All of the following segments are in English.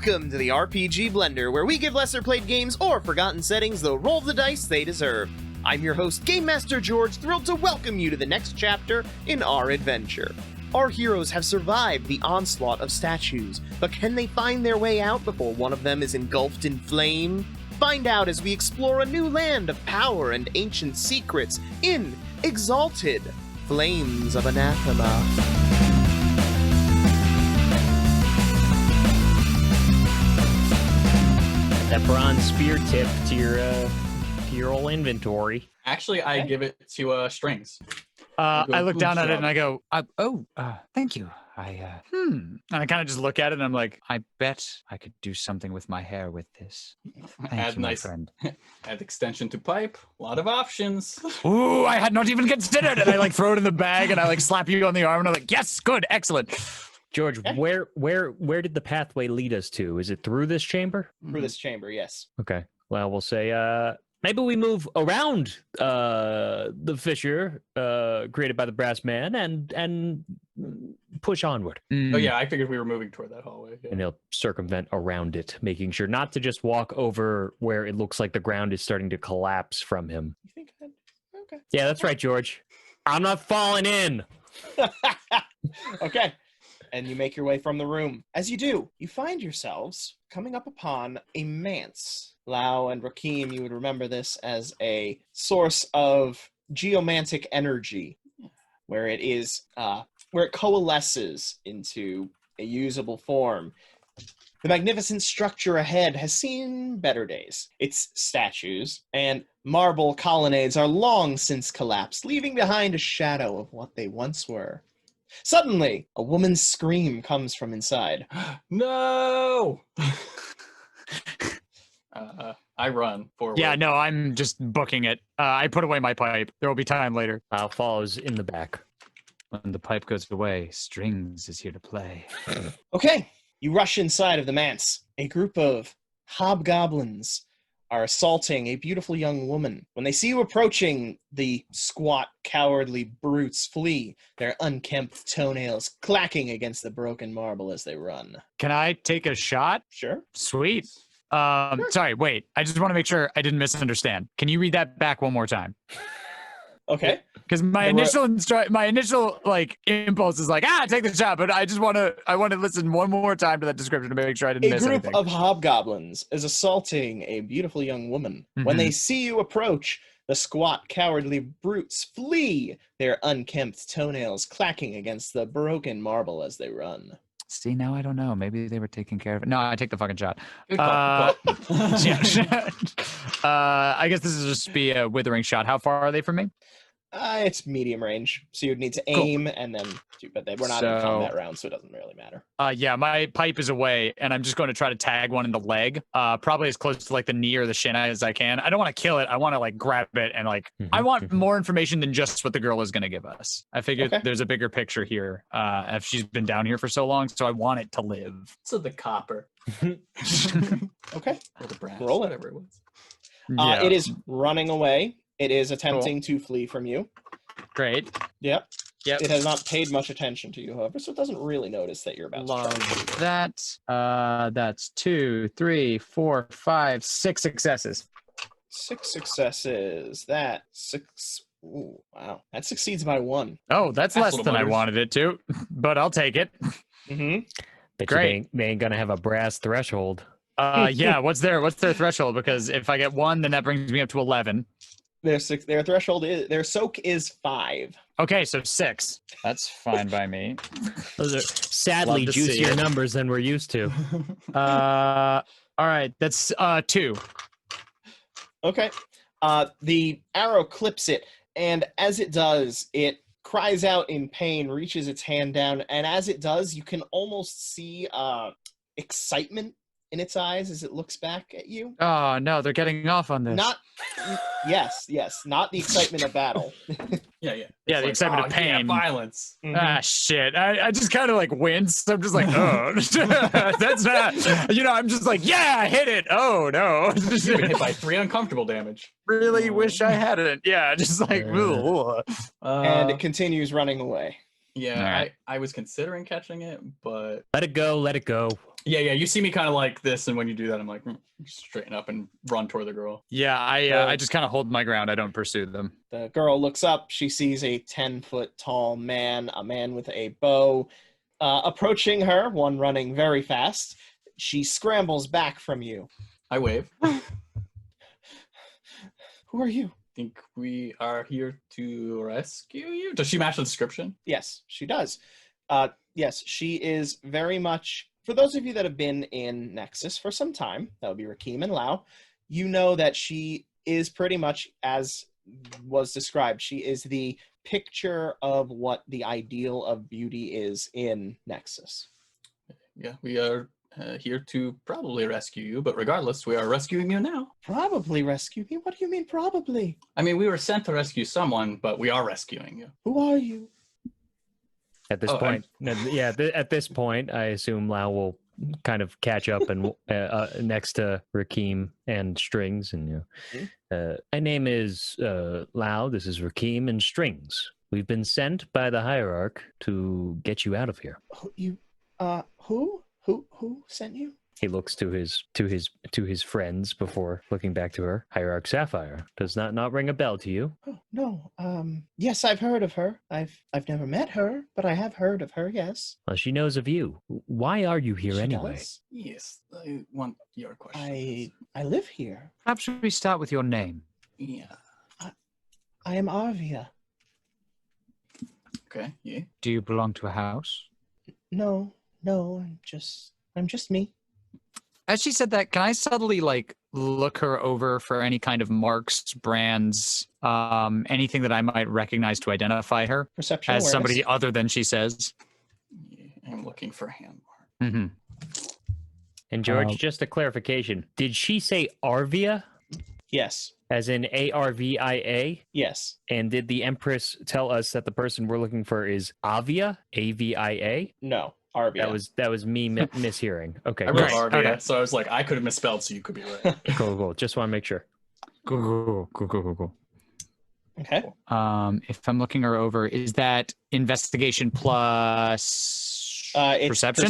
Welcome to the RPG Blender, where we give lesser played games or forgotten settings the roll of the dice they deserve. I'm your host, Game Master George, thrilled to welcome you to the next chapter in our adventure. Our heroes have survived the onslaught of statues, but can they find their way out before one of them is engulfed in flame? Find out as we explore a new land of power and ancient secrets in Exalted, Flames of Anathema. That bronze spear tip to your old inventory. Actually, I give it to Strings. I look down at it and I go, thank you. And I kind of just look at it and I'm like, I bet I could do something with my hair with this. Thank you, my friend. Add extension to pipe. A lot of options. Ooh, I had not even considered it. I like throw it in the bag and I like slap you on the arm and I'm like, yes, good, excellent. George, where did the pathway lead us to? Is it through this chamber? Through this chamber, yes. Okay. Well, we'll say maybe we move around the fissure created by the brass man and push onward. Oh yeah, I figured we were moving toward that hallway. Yeah. And he'll circumvent around it, making sure not to just walk over where it looks like the ground is starting to collapse from him. You think that? Okay. Yeah, that's right, George. I'm not falling in. Okay. And you make your way from the room. As you do, you find yourselves coming up upon a manse. Lau and Rakim, you would remember this as a source of geomantic energy, where it is, where it coalesces into a usable form. The magnificent structure ahead has seen better days. Its statues and marble colonnades are long since collapsed, leaving behind a shadow of what they once were. Suddenly, a woman's scream comes from inside. No! I run forward. Yeah, no, I'm just booking it. I put away my pipe. There will be time later. Follows in the back. When the pipe goes away, Strings is here to play. Okay, you rush inside of the manse. A group of hobgoblins are assaulting a beautiful young woman. When they see you approaching, the squat, cowardly brutes flee, their unkempt toenails clacking against the broken marble as they run. Can I take a shot? Sure. Sweet. Sorry, wait. I just want to make sure I didn't misunderstand. Can you read that back one more time? Okay. Because my initial impulse is like, take the shot, but I want to listen one more time to that description to make sure I didn't miss anything. A group of hobgoblins is assaulting a beautiful young woman. Mm-hmm. When they see you approach, the squat, cowardly brutes flee, their unkempt toenails clacking against the broken marble as they run. See, now I don't know. Maybe they were taking care of it. No, I take the fucking shot. Yeah. I guess this is just be a withering shot. How far are they from me? It's medium range, so you'd need to aim and then shoot, but we're not in combat round, so it doesn't really matter. Yeah, my pipe is away, and I'm just going to try to tag one in the leg, probably as close to like the knee or the shin as I can. I don't want to kill it. I want to like grab it and like, I want more information than just what the girl is going to give us. I figured there's a bigger picture here if she's been down here for so long, so I want it to live. So the copper. Okay. Or the brass, roll it. whatever it was. Yeah. It is running away. It is attempting to flee from you. Great. Yep. It has not paid much attention to you, however, so it doesn't really notice that you're about to try. That. That's 2, 3, 4, 5, 6 successes. 6 successes. That 6. Ooh, wow. That succeeds by 1. Oh, that's less than I wanted it to, but I'll take it. Mm-hmm. But great. They ain't gonna have a brass threshold. Yeah. What's their threshold? Because if I get 1, then that brings me up to 11. Their threshold is their soak is 5. Okay, so 6. That's fine by me. Those are sadly juicier numbers than we're used to. All right, that's 2. Okay. The arrow clips it, and as it does, it cries out in pain, reaches its hand down, and as it does, you can almost see excitement in its eyes as it looks back at you. Oh no, they're getting off on this. Yes, not the excitement of battle. Yeah, the excitement of pain. Yeah, violence. Mm-hmm. Shit. I just kind of like wince. I'm just like, oh, that's not, I'm just like, yeah, I hit it. Oh no. You've been hit by 3 uncomfortable damage. Really wish I hadn't. Yeah, just like, and it continues running away. Yeah, right. I was considering catching it, but... Let it go. Yeah. You see me kind of like this, and when you do that, I'm like straighten up and run toward the girl. Yeah, I So- just kind of hold my ground. I don't pursue them. The girl looks up. She sees a 10-foot tall man, a man with a bow, approaching her, one running very fast. She scrambles back from you. I wave. Who are you? Think we are here to rescue you? Does she match the description? Yes, she does. Yes, she is very much. For those of you that have been in Nexus for some time, that would be Rakim and Lau, you know that she is pretty much as was described. She is the picture of what the ideal of beauty is in Nexus. Yeah, we are here to probably rescue you, but regardless, we are rescuing you now. Probably rescue me? What do you mean probably? I mean, we were sent to rescue someone, but we are rescuing you. Who are you? At this point, at this point, I assume Lau will kind of catch up and next to Rakim and Strings. And my name is Lau. This is Rakim and Strings. We've been sent by the Hierarch to get you out of here. Who sent you? He looks to his friends before looking back to her. Hierarch Sapphire. Does that not ring a bell to you? Oh, no. Yes, I've heard of her. I've never met her, but I have heard of her, yes. Well, she knows of you. Why are you here She anyway? does? Yes, I want your question. I live here. Perhaps we start with your name. Yeah. I am Arvia. Okay, yeah. Do you belong to a house? No, I'm just me. As she said that, can I subtly look her over for any kind of marks, brands, anything that I might recognize to identify her Perception as awareness. somebody other than she says? Yeah, I'm looking for hand mark. Mm-hmm. And George, just a clarification. Did she say Arvia? Yes. As in Arvia? Yes. And did the Empress tell us that the person we're looking for is Avia? Avia? No. Arvia. That was me mishearing. Okay. I wrote great. Arvia, Okay. so I was like, I could have misspelled, so you could be right. Cool. Just want to make sure. Cool. Okay. If I'm looking her over, is that investigation plus It's perception?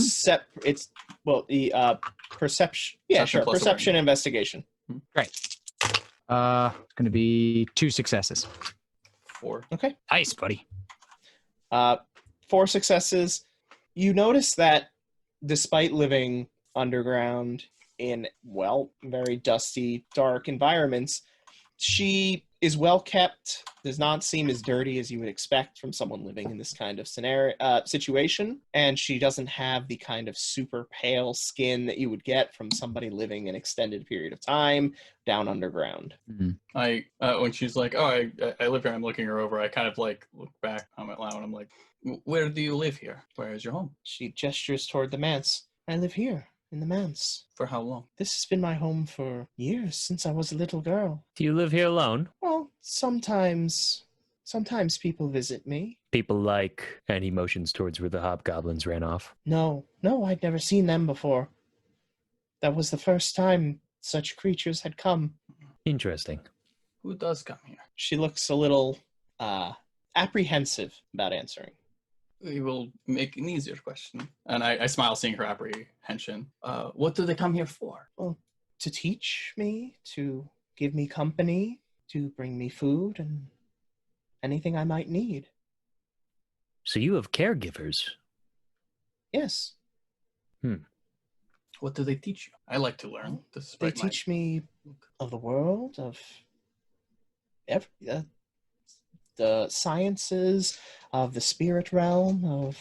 It's the perception. Yeah, Perception sure. plus Perception investigation. Great. It's going to be 2 successes. 4. Okay. Nice, buddy. 4 successes. You notice that despite living underground in, very dusty, dark environments, she is well kept, does not seem as dirty as you would expect from someone living in this kind of situation, and she doesn't have the kind of super pale skin that you would get from somebody living an extended period of time down underground. I when she's like, oh, I live here, I'm looking her over, I kind of look back, I'm at loud, and I'm like, where do you live here? Where is your home? She gestures toward the manse. I live here, in the manse. For how long? This has been my home for years, since I was a little girl. Do you live here alone? Well, sometimes people visit me. People like, and he motions towards where the hobgoblins ran off. No, I'd never seen them before. That was the first time such creatures had come. Interesting. Who does come here? She looks a little apprehensive about answering. We will make an easier question. And I smile seeing her apprehension. What do they come here for? Well, to teach me, to give me company, to bring me food and anything I might need. So you have caregivers. Yes. What do they teach you? I like to learn. They teach me of the world, of the sciences, of the spirit realm, of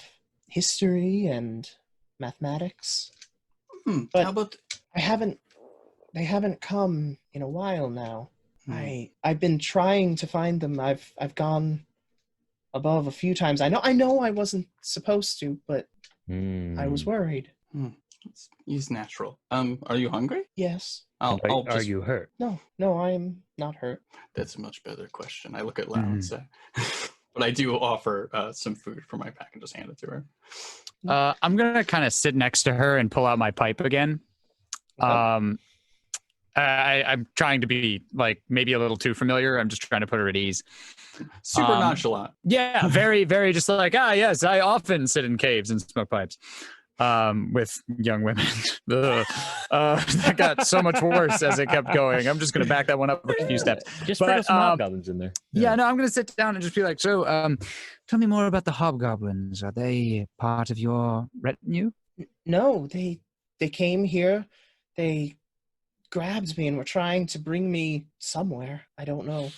history and mathematics. But how about they haven't come in a while now. I've been trying to find them. I've gone above a few times. I know I wasn't supposed to, but I was worried. He's natural. Are you hungry? Yes. Are you hurt? No, I'm not hurt. That's a much better question. I look at Lau and say, but I do offer some food from my pack and just hand it to her. I'm going to kind of sit next to her and pull out my pipe again. Okay. I'm trying to be maybe a little too familiar. I'm just trying to put her at ease. Super nonchalant. Yeah, very, very just yes, I often sit in caves and smoke pipes. with young women. That got so much worse as it kept going. I'm just going to back that one up a few steps. Just sprinkle some hobgoblins in there. Yeah, no, I'm going to sit down and just be like, so, tell me more about the hobgoblins. Are they part of your retinue? No, they came here. They grabbed me and were trying to bring me somewhere. I don't know.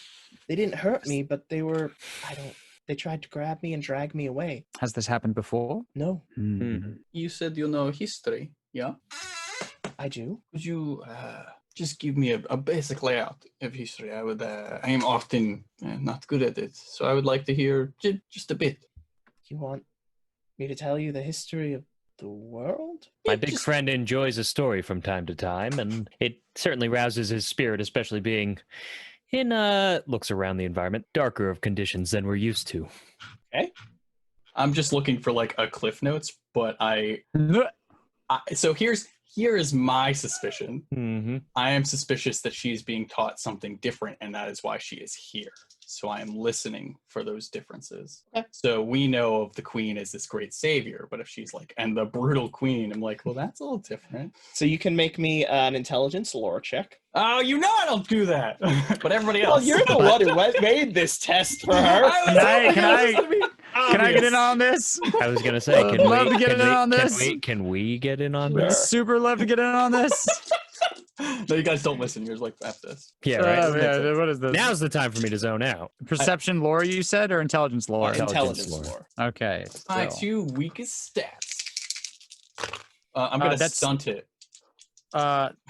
They didn't hurt me, but they tried to grab me and drag me away. Has this happened before? No. You said you know history, yeah? I do. Could you just give me a basic layout of history? I am often not good at it, so I would like to hear just a bit. You want me to tell you the history of the world? My big friend enjoys a story from time to time, and it certainly rouses his spirit, especially being in, looks around the environment, darker of conditions than we're used to. Okay. I'm just looking for like a cliff notes, but so here is my suspicion. Mm-hmm. I am suspicious that she's being taught something different, and that is why she is here. So I am listening for those differences. Okay. So we know of the queen as this great savior, but if she's like, and the brutal queen, I'm like, well, that's a little different. So you can make me an intelligence lore check. Oh, you know I don't do that. But everybody else. Well, you're the one who made this test for her. Can I get in on this? I was gonna say, can we get in on Sure. this? Super love to get in on this. No, you guys don't listen. You're like, F this. Yeah, right. Yeah, what is this? Now's the time for me to zone out. Perception lore, you said, or intelligence lore? Intelligence Intelligence lore. Okay. My still. two weakest stats. I'm gonna stunt it.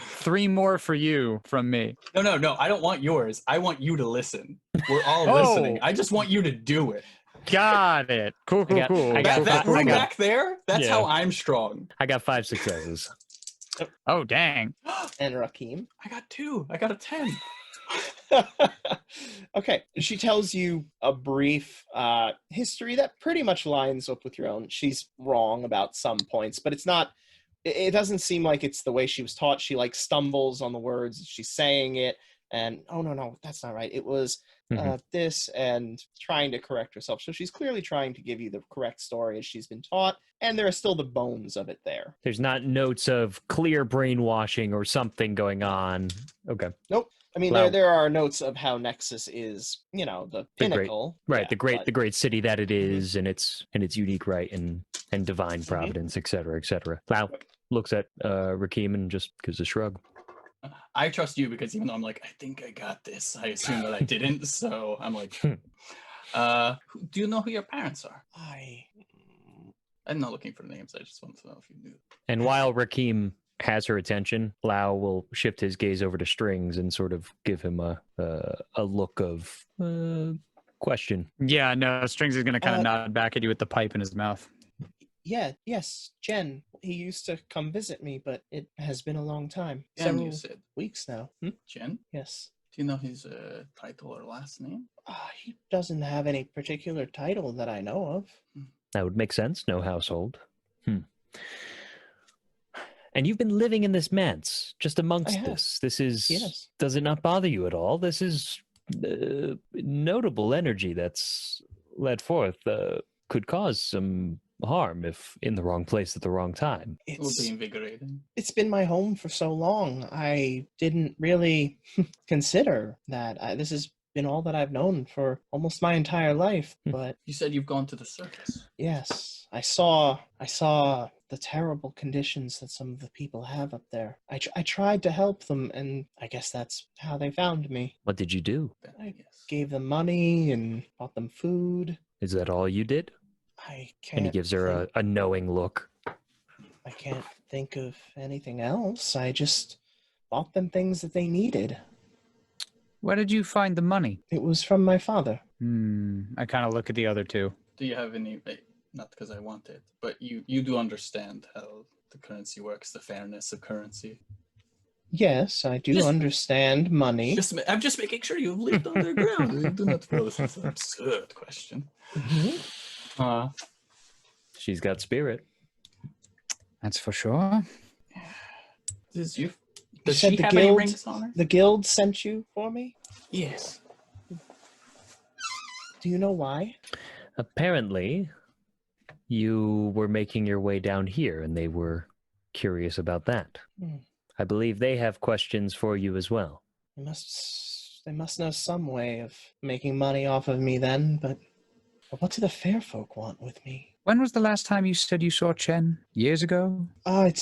3 more for you from me. No. I don't want yours. I want you to listen. We're all Oh. listening. I just want you to do it. Got it. Cool. That room back there, that's how I'm strong. I got 5 successes. Oh, dang. And Rakim. I got 2. I got a 10. Okay. She tells you a brief history that pretty much lines up with your own. She's wrong about some points, but it's not. It doesn't seem like it's the way she was taught. She like stumbles on the words. She's saying it, and oh no, that's not right. It was this, and trying to correct herself. So she's clearly trying to give you the correct story as she's been taught, and there are still the bones of it there. There's not notes of clear brainwashing or something going on. Okay. Nope. I mean, Wow. there are notes of how Nexus is, the pinnacle. Right, Yeah, the great city that it is, and its unique right and divine providence, et cetera, et cetera. Lau looks at Rakim and just gives a shrug. I trust you because even though I'm like, I think I got this, I assume that I didn't. So I'm like, do you know who your parents are? I'm not looking for names. I just want to know if you knew. And while Rakim has her attention, Lau will shift his gaze over to Strings and sort of give him a look of question. Yeah, no, Strings is going to kind of nod back at you with the pipe in his mouth. Yes, Jen. He used to come visit me, but it has been a long time. Jen, Several you said. weeks now. Jen? Yes. Do you know his title or last name? He doesn't have any particular title that I know of. That would make sense. No household. And you've been living in this manse, just amongst this. This is. Yes. Does it not bother you at all? This is notable energy that's let forth. Could cause some harm if in the wrong place at the wrong time. It will be invigorating. It's been my home for so long. I didn't really consider that. This has been all that I've known for almost my entire life. But You said you've gone to the circus. yes, I saw the terrible conditions that some of the people have up there. I tried to help them, and I guess that's how they found me. What did you do? I gave them money and bought them food. Is that all you did? I can't. And he gives her a knowing look. I can't think of anything else. I just bought them things that they needed. Where did you find the money? It was from my father. I kind of look at the other two. Do you have any, not because I want it, but you do understand how the currency works, the fairness of currency? Yes, I do understand money. I'm just making sure you've lived underground. Do not feel this is an absurd question. She's got spirit. That's for sure. Does she said the have any guild- rings on her? The guild sent you for me? Yes. Do you know why? Apparently, you were making your way down here, and they were curious about that. I believe they have questions for you as well. They must know some way of making money off of me then, but what do the fair folk want with me? When was the last time you said you saw Chen? Years ago? I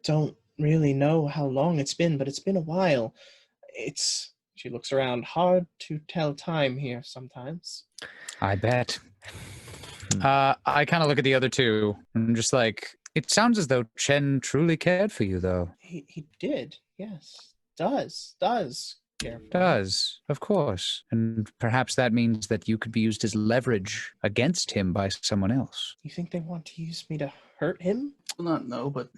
don't really know how long it's been, but it's been a while. She looks around, hard to tell time here sometimes. I bet. I kind of look at the other two, and I'm just like, it sounds as though Chen truly cared for you, though. He did, yes. Does care for me. Does, of course. And perhaps that means that you could be used as leverage against him by someone else. You think they want to use me to hurt him? Well, no, but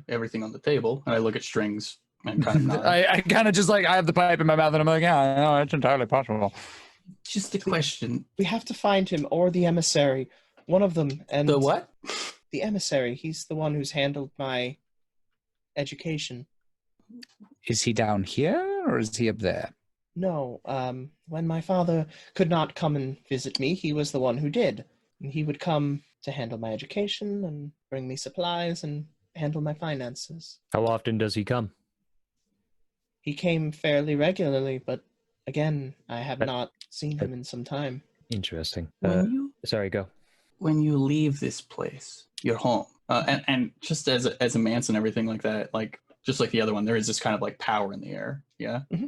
everything on the table. And I look at Strings and kind of nod. I kind of just like, I have the pipe in my mouth and I'm like, yeah, no, it's entirely possible. Just a question. We have to find him or the emissary. One of them. And The what? The emissary. He's the one who's handled my education. Is he down here or is he up there? No, when my father could not come and visit me, he was the one who did. And he would come to handle my education and bring me supplies and handle my finances. How often does he come? He came fairly regularly, but again, I have not seen him in some time. Interesting. Sorry, go. When you leave this place, your home, and just as a manse and everything like that, like just like the other one, there is this kind of like power in the air. Yeah. Mm-hmm.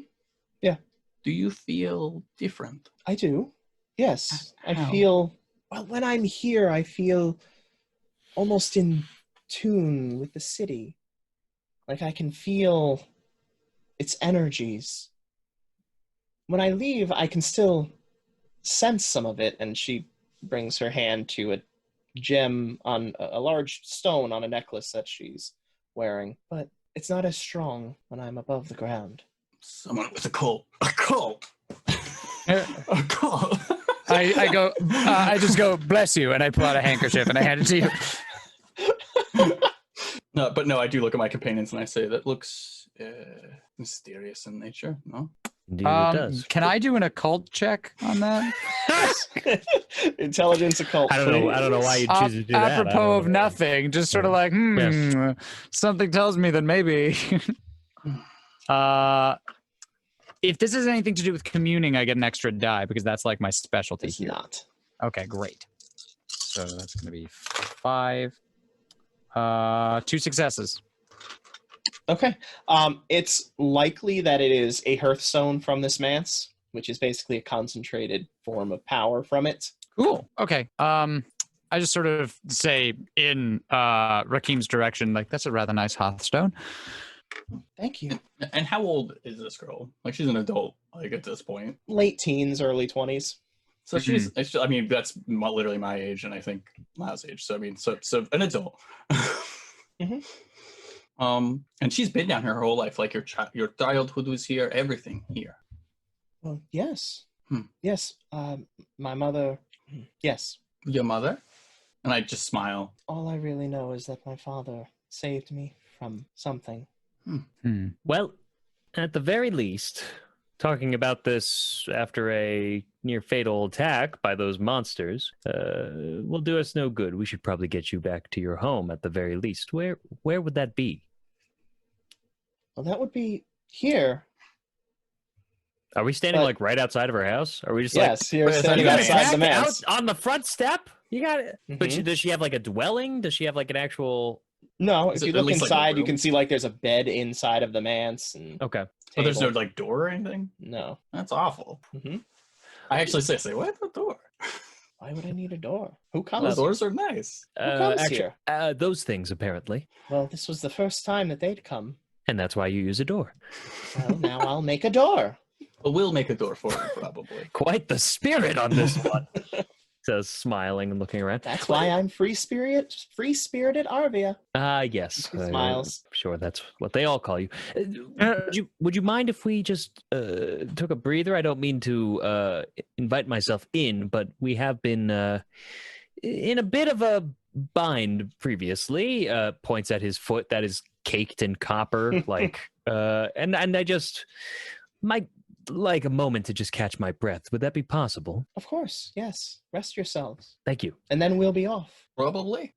Yeah. Do you feel different? I do. Yes. How? I feel, well, when I'm here, I feel almost in tune with the city. Like I can feel its energies. When I leave, I can still sense some of it, and she brings her hand to a gem on a large stone on a necklace that she's wearing, but it's not as strong when I'm above the ground. Someone with a cult. A cult. A cult. I go, I just go, bless you, and I pull out a handkerchief and I hand it to you. No, I do look at my companions and I say, that looks mysterious in nature, no? Indeed, it does. Can I do an occult check on that? Intelligence occult. I don't know why you choose to do that. Apropos of nothing, just sort of like, Yes. Something tells me that maybe. If this has anything to do with communing, I get an extra die because that's like my specialty It's here. not. Okay, great. So that's going to be 5. 2 successes. Okay. It's likely that it is a hearthstone from this manse, which is basically a concentrated form of power from it. Cool. Okay. I just sort of say in Rakim's direction, like, that's a rather nice hearthstone. Thank you. And how old is this girl? Like, she's an adult, like, at this point. Late teens, early 20s. So she's, I mean, that's literally my age, and I think Lau's age. So, I mean, so an adult. Mm-hmm. And she's been down here her whole life. Like, your childhood was here, everything here. Well, yes. Yes. My mother, yes. Your mother? And I just smile. All I really know is that my father saved me from something. Well, at the very least, talking about this after a near fatal attack by those monsters will do us no good. We should probably get you back to your home at the very least. Where would that be? Well, that would be here. Are we standing like right outside of her house? Are we just yes, like you're standing outside the back manse. out on the front step? You got it. Mm-hmm. But does she have like a dwelling? Does she have like an actual? No, if you look like, inside, you can see like there's a bed inside of the manse. And Okay. Oh, there's no table. like door or anything? No. That's awful. Mm-hmm. I actually say, what? The door? Why would I need a door? Who comes? Well, doors are nice. Who comes actually, here? those things apparently. Well, this was the first time that they'd come. And that's why you use a door. Well, now I'll make a door. But we'll make a door for you, probably. Quite the spirit on this one. Says smiling and looking around. That's why I'm free-spirited Arvia. Yes. He smiles. Sure, that's what they all call you. Would you mind if we just took a breather? I don't mean to invite myself in, but we have been in a bit of a bind previously. Points at his foot that is caked in copper, like, and I just like a moment to just catch my breath. Would that be possible? Of course, yes. Rest yourselves. Thank you. And then we'll be off. Probably.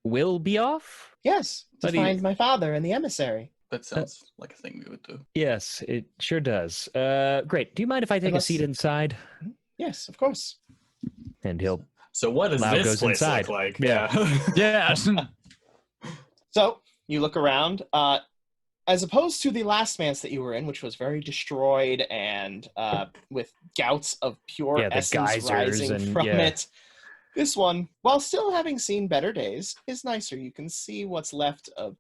Will be off? Yes, to find my father and the emissary. That sounds like a thing we would do. Yes, it sure does. Great. Do you mind if I take a seat inside? Yes, of course. And he'll... So what does Lau this goes place inside. look like? Yeah. Yeah. So you look around. As opposed to the last manse that you were in, which was very destroyed and with gouts of pure the essence geysers rising from it, this one, while still having seen better days, is nicer. You can see what's left of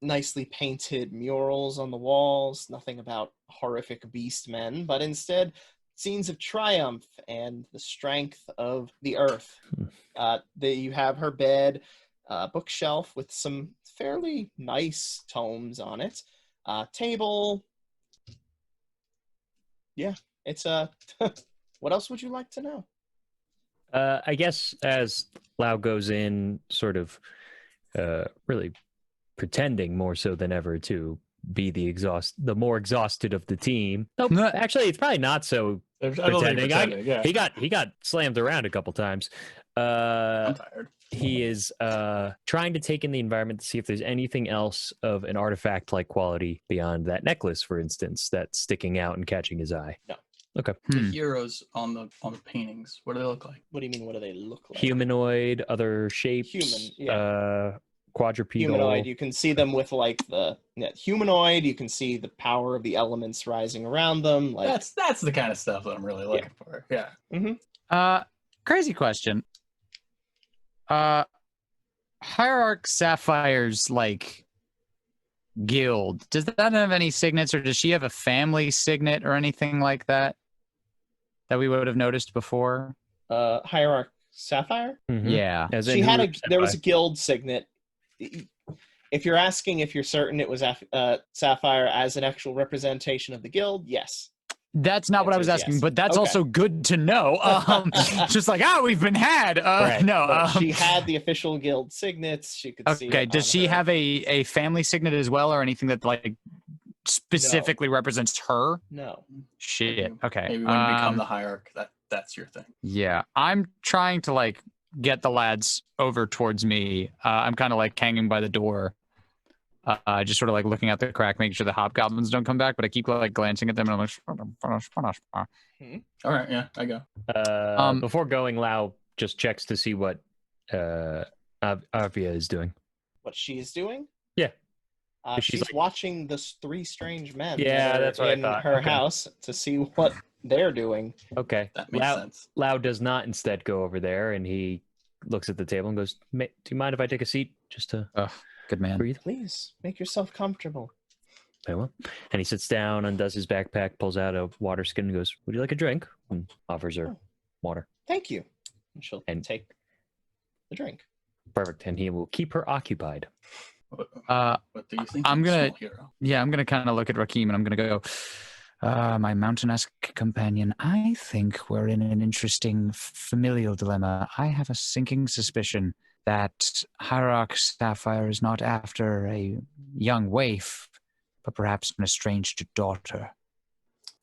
nicely painted murals on the walls, nothing about horrific beast men, but instead scenes of triumph and the strength of the earth. You have her bed, bookshelf with some fairly nice tomes on it, table. Yeah, it's a... What else would you like to know? I guess as Lau goes in, sort of really pretending more so than ever to be the more exhausted of the team. Nope, actually, it's probably not so pretending. He got slammed around a couple times. I'm tired. He is trying to take in the environment to see if there's anything else of an artifact-like quality beyond that necklace, for instance, that's sticking out and catching his eye. No. Okay. The heroes on the paintings, what do they look like? What do you mean, what do they look like? Humanoid, other shapes. Human, yeah. Quadrupedal. Humanoid, you can see them with like humanoid, you can see the power of the elements rising around them. Like That's the kind of stuff that I'm really looking for. Yeah. Mm-hmm. Crazy question. Hierarch Sapphire's like guild, does that have any signets, or does she have a family signet or anything like that we would have noticed before? Hierarch Sapphire? Mm-hmm. Yeah. She had there was a guild signet. If you're asking if you're certain it was Sapphire as an actual representation of the guild, yes. That's not what I was asking, yes. but that's Okay. also good to know. Just like, we've been had. Right. No, she had the official guild signets. She could see. Okay, does she have a family signet as well, or anything that like specifically represents her? No. Shit. Okay. Maybe when you become the hierarch, that's your thing. Yeah, I'm trying to like get the lads over towards me. I'm kind of like hanging by the door. Just sort of like looking out the crack, making sure the hobgoblins don't come back, but I keep like glancing at them and I'm like, All right, yeah, I go. Before going, Lau just checks to see what Avia is doing. What she is doing? Yeah. She's like... watching the three strange men. Yeah, that's what in I thought. Her house to see what they're doing. Okay. That makes sense. Lau does not instead go over there, and he looks at the table and goes, "Do you mind if I take a seat just to good man. breathe?" Please make yourself comfortable. Very well. And he sits down, undoes his backpack, pulls out a water skin, and goes, "Would you like a drink?" And offers her water. Thank you. And she'll take the drink. Perfect. And he will keep her occupied. What do you think? I'm gonna, hero? yeah, I'm gonna kind of look at Rakim and I'm gonna go, my mountain-esque companion, I think we're in an interesting familial dilemma. I have a sinking suspicion that Hierarch Sapphire is not after a young waif, but perhaps an estranged daughter.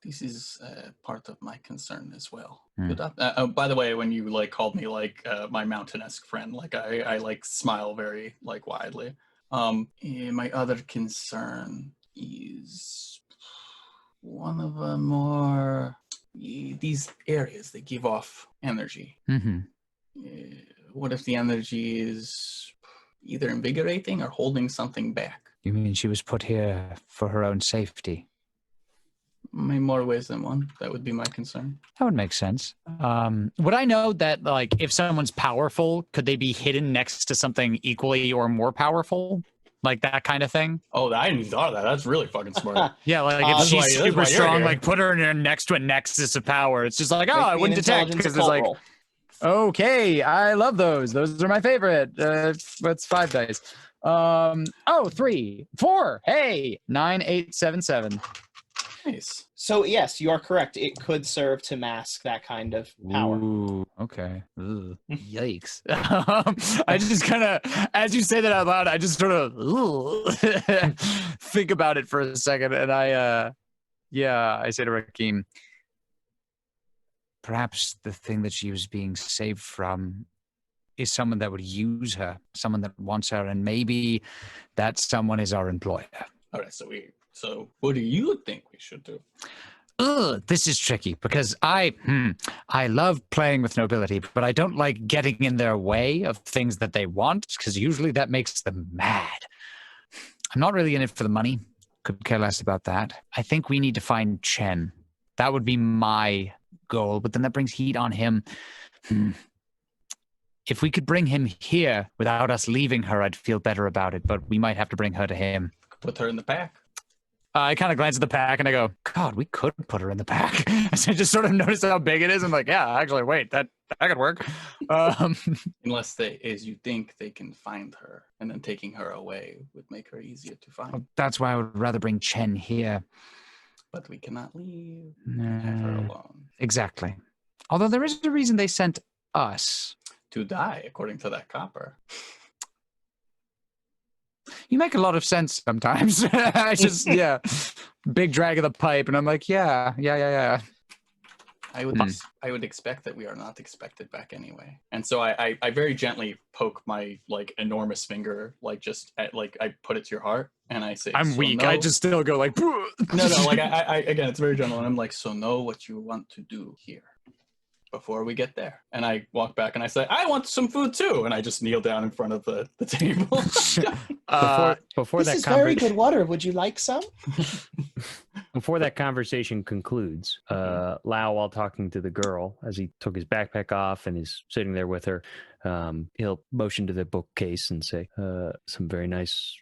This is part of my concern as well. By the way, when you like called me like my mountain-esque friend, like I like smile very like widely. My other concern is one of the more these areas that give off energy. Mm-hmm. What if the energy is either invigorating or holding something back? You mean she was put here for her own safety? In more ways than one. That would be my concern. That would make sense. Would I know that, like, if someone's powerful, could they be hidden next to something equally or more powerful? Like that kind of thing? Oh, I hadn't thought of that. That's really fucking smart. Yeah, like if she's super strong, here. like put her next to a nexus of power. It's just like, I wouldn't detect because it's like, okay, I love those. Those are my favorite. That's 5 dice. 3, 4. Hey, 9, 8, 7, 7. Nice. So yes, you are correct. It could serve to mask that kind of power. Ooh, okay. Ugh. Yikes. I just kind of, as you say that out loud, I just sort of think about it for a second, and I I say to Rakim, perhaps the thing that she was being saved from is someone that would use her, someone that wants her, and maybe that someone is our employer. All right, so what do you think we should do? This is tricky because I love playing with nobility, but I don't like getting in their way of things that they want because usually that makes them mad. I'm not really in it for the money. Could care less about that. I think we need to find Chen. That would be my goal, but then that brings heat on him. If we could bring him here without us leaving her, I'd feel better about it, but we might have to bring her to him. Put her in the pack. I kind of glance at the pack and I go, God, we could put her in the pack. So I just sort of notice how big it is. I'm like, yeah, actually, wait, that could work. Unless as you think they can find her, and then taking her away would make her easier to find. Well, that's why I would rather bring Chen here. But we cannot leave. Have her alone. Exactly. Although there is a reason they sent us. To die, according to that copper. You make a lot of sense sometimes. I just, big drag of the pipe, and I'm like, yeah. I would expect that we are not expected back anyway. And so I very gently poke my like enormous finger, like just at, like I put it to your heart, and I say, I'm weak. No. I just still go like, no, like I again, it's very gentle, and I'm like, so know what you want to do here before we get there. And I walk back and I say, I want some food too. And I just kneel down in front of the table. Before this is very good water. Would you like some? Before that conversation concludes, Lau, while talking to the girl, as he took his backpack off and is sitting there with her, he'll motion to the bookcase and say, some very nice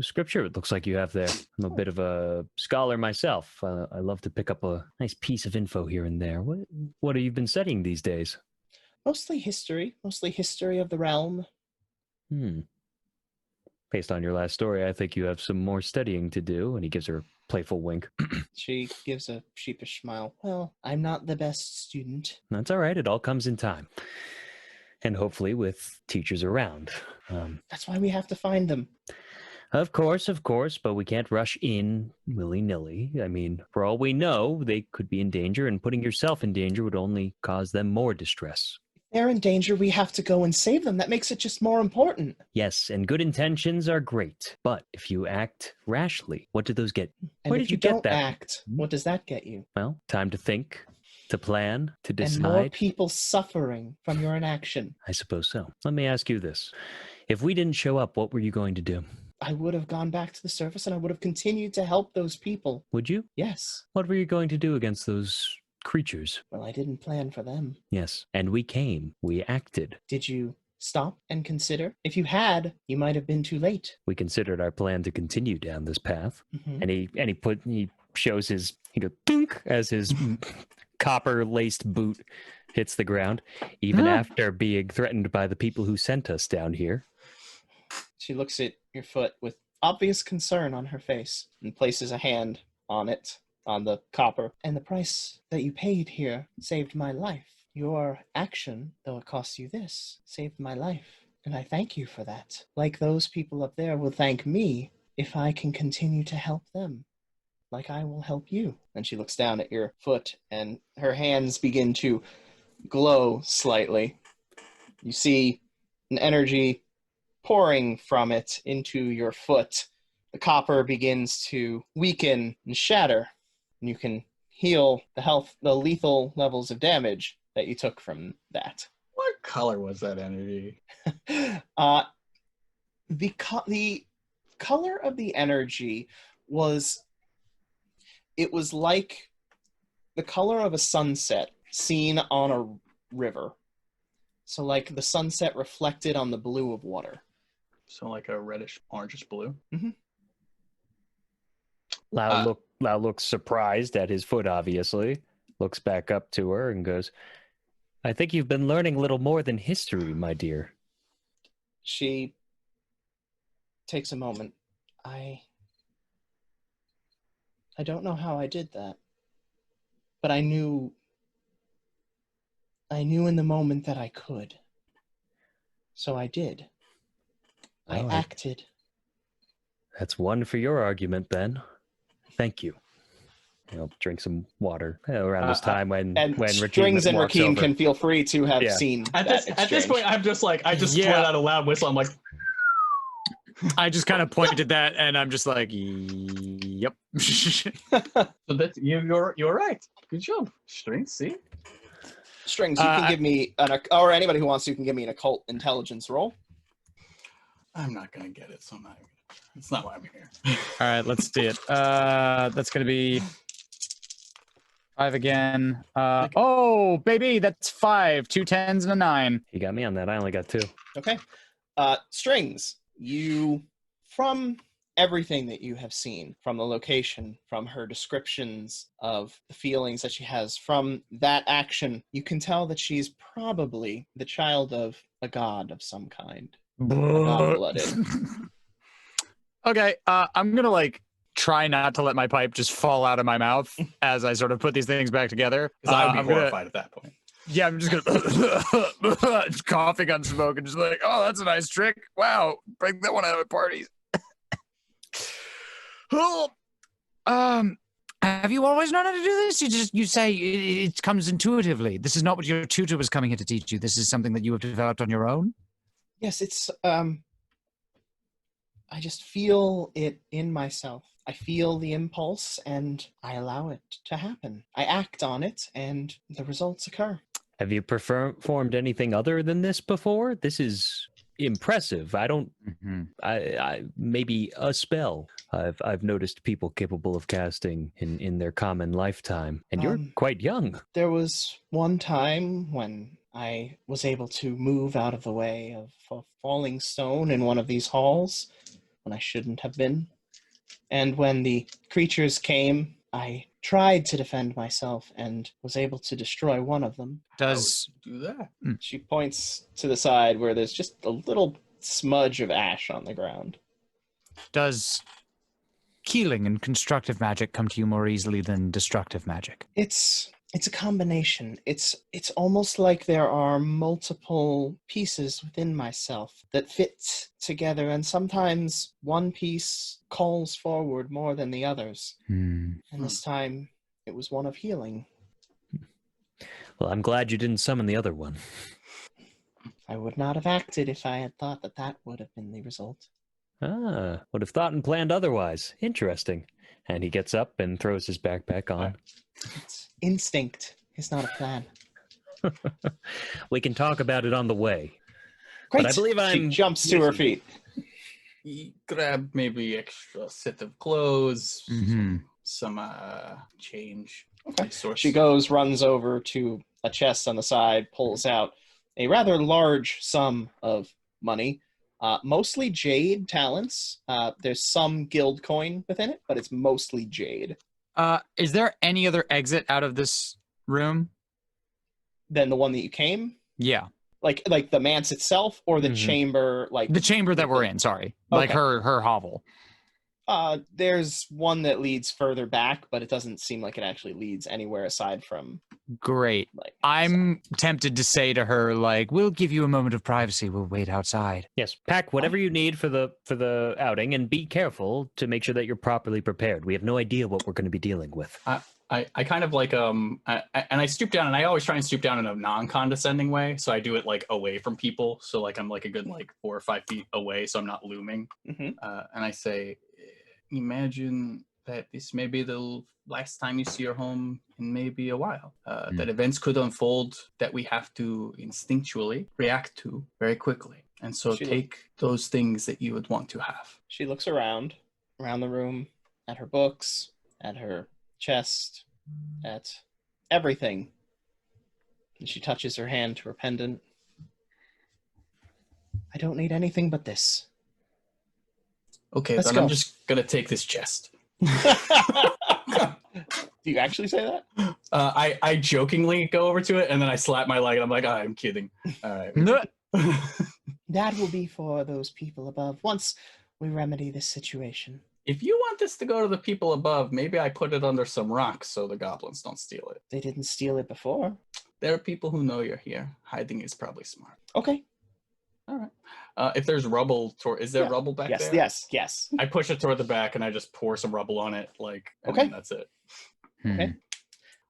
scripture it looks like you have there. I'm a bit of a scholar myself. I love to pick up a nice piece of info here and there. What have you been studying these days? Mostly history of the realm. Based on your last story, I think you have some more studying to do. And he gives her a playful wink. She gives a sheepish smile. Well, I'm not the best student. That's all right. It all comes in time. And hopefully with teachers around. That's why we have to find them. Of course, but we can't rush in willy-nilly. I mean, for all we know, they could be in danger, and putting yourself in danger would only cause them more distress. They're in danger, we have to go and save them. That makes it just more important. Yes, and good intentions are great. But if you act rashly, what do those get? And Where if did you get don't that? act, what does that get you? Well, time to think, to plan, to decide. And more people suffering from your inaction. I suppose so. Let me ask you this. If we didn't show up, what were you going to do? I would have gone back to the surface and I would have continued to help those people. Would you? Yes. What were you going to do against those creatures? Well, I didn't plan for them. Yes, and we came. We acted. Did you stop and consider? If you had, you might have been too late. We considered our plan to continue down this path. Mm-hmm. And he shows his, he goes, dunk, as his copper-laced boot hits the ground, even after being threatened by the people who sent us down here. She looks at your foot with obvious concern on her face and places a hand on it, on the copper. And the price that you paid here saved my life. Your action, though it costs you this, saved my life. And I thank you for that. Like those people up there will thank me if I can continue to help them. Like I will help you. And she looks down at your foot and her hands begin to glow slightly. You see an energy pouring from it into your foot. The copper begins to weaken and shatter, and you can heal the lethal levels of damage that you took from that. What color was that energy? The color of the energy was like the color of a sunset seen on a river. So like the sunset reflected on the blue of water. So like a reddish, orangish blue? Mm-hmm. Lau looks surprised at his foot, obviously. Looks back up to her and goes, I think you've been learning little more than history, my dear. She takes a moment. I don't know how I did that. But I knew in the moment that I could. So I did. I acted. That's one for your argument, then. Thank you. drink some water around this time when Strings and walks Rakeem over. can feel free to have seen At this point, I'm just like, I just let out a loud whistle. I'm like, I just kind of pointed that, and I'm just like, yep. So that's you're right. Good job, Strings. See, Strings, you can give me or anybody who wants to can give me an occult intelligence roll. I'm not gonna get it, so I'm not. It's not why I'm here. All right, let's see it. That's gonna be 5 again. Oh, baby, that's 5, 2 10s and a 9. You got me on that. I only got 2. Okay. Strings, you, from everything that you have seen, from the location, from her descriptions of the feelings that she has, from that action, you can tell that she's probably the child of a god of some kind. God-blooded. Okay, I'm gonna like try not to let my pipe just fall out of my mouth as I sort of put these things back together. Because I would be horrified at that point. Yeah, I'm just gonna just coughing on smoke and just like, oh, that's a nice trick. Wow, bring that one out at parties. Oh, have you always known how to do this? You say it comes intuitively. This is not what your tutor was coming here to teach you. This is something that you have developed on your own. Yes, it's I just feel it in myself. I feel the impulse and I allow it to happen. I act on it and the results occur. Have you performed anything other than this before? This is impressive. I don't. I maybe a spell. I've noticed people capable of casting in their common lifetime, and you're quite young. There was one time when I was able to move out of the way of a falling stone in one of these halls when I shouldn't have been. And when the creatures came, I tried to defend myself and was able to destroy one of them. Does do that? She points to the side where there's just a little smudge of ash on the ground. Does healing and constructive magic come to you more easily than destructive magic? It's a combination. It's almost like there are multiple pieces within myself that fit together, and sometimes one piece calls forward more than the others. And this time, it was one of healing. Well, I'm glad you didn't summon the other one. I would not have acted if I had thought that would have been the result. Ah, would have thought and planned otherwise. Interesting. And he gets up and throws his backpack on. It's instinct. It's not a plan. We can talk about it on the way. Great. But I believe She jumps to her feet. You grab maybe extra set of clothes, some change. Okay. She goes, runs over to a chest on the side, pulls out a rather large sum of money, mostly jade talents. There's some guild coin within it, but it's mostly jade. Is there any other exit out of this room than the one that you came? Yeah. Like the manse itself, or the chamber? Like the chamber that we're in. Sorry, okay. Like her hovel. There's one that leads further back, but it doesn't seem like it actually leads anywhere aside from. Great. Like, I'm tempted to say to her, like, we'll give you a moment of privacy. We'll wait outside. Yes, pack whatever you need for the outing, and be careful to make sure that you're properly prepared. We have no idea what we're going to be dealing with. I kind of like and I stoop down, and I always try and stoop down in a non-condescending way, so I do it like away from people, so like I'm like a good like 4 or 5 feet away, so I'm not looming. And I say, imagine that this may be the last time you see your home in maybe a while. That events could unfold that we have to instinctually react to very quickly. And so take those things that you would want to have. She looks around the room, at her books, at her chest, at everything. And she touches her hand to her pendant. I don't need anything but this. Okay, Let's then go. I'm just gonna take this chest. Do you actually say that? I jokingly go over to it, and then I slap my leg, and I'm like, oh, I'm kidding. All right. That will be for those people above once we remedy this situation. If you want this to go to the people above, maybe I put it under some rocks so the goblins don't steal it. They didn't steal it before. There are people who know you're here. Hiding is probably smart. Okay. All right. If there's rubble, is there rubble back there? Yes. I push it toward the back, and I just pour some rubble on it, and Okay. that's it. Okay.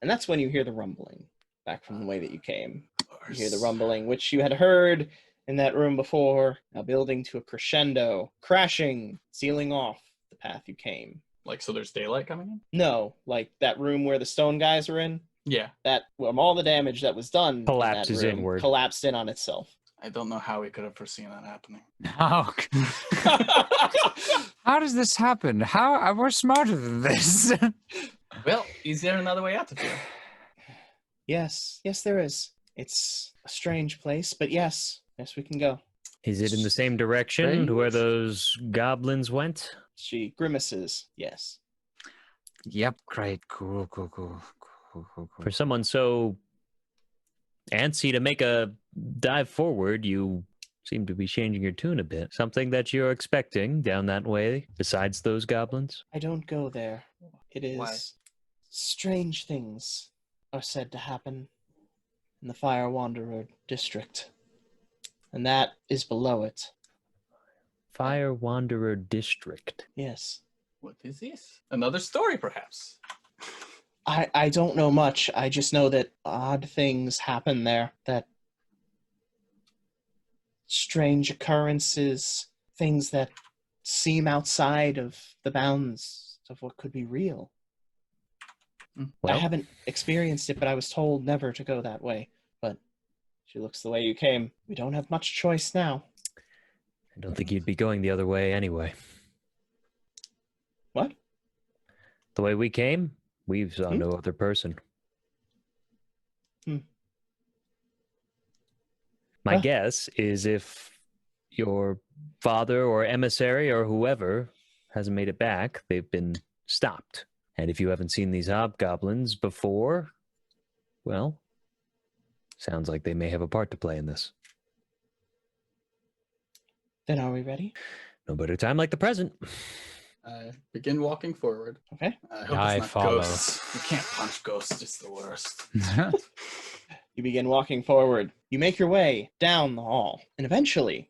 And that's when you hear the rumbling back from the way that you came. You hear the rumbling, which you had heard in that room before, now building to a crescendo, crashing, sealing off the path you came. Like, so there's daylight coming in? No, like that room where the stone guys were in. Yeah. That, all the damage that was done Collapses in that room inward. collapsed in on itself. I don't know how we could have foreseen that happening. How? How does this happen? How? We're smarter than this. Well, is there another way out of here? Yes, there is. It's a strange place, but yes, we can go. Is it in the same direction to where those goblins went? She grimaces, yes. Yep, great, cool. For someone so antsy to make a dive forward, you seem to be changing your tune a bit. Something that you're expecting down that way, besides those goblins? I don't go there. It is Why? strange things are said to happen in the Fire Wanderer district, and that is below it. Fire Wanderer District. Yes. What is this? Another story, perhaps? I don't know much. I just know that odd things happen there, that strange occurrences, things that seem outside of the bounds of what could be real. Well, I haven't experienced it, but I was told never to go that way. But she looks the way you came. We don't have much choice now. I don't think you'd be going the other way anyway. What? The way we came, we saw no other person. My guess is if your father or emissary or whoever hasn't made it back, they've been stopped. And if you haven't seen these hobgoblins before, well, sounds like they may have a part to play in this. Then are we ready? No better time like the present. I begin walking forward. Okay. I hope I it's not follow. Ghosts. You can't punch ghosts, it's the worst. You begin walking forward. You make your way down the hall. And eventually,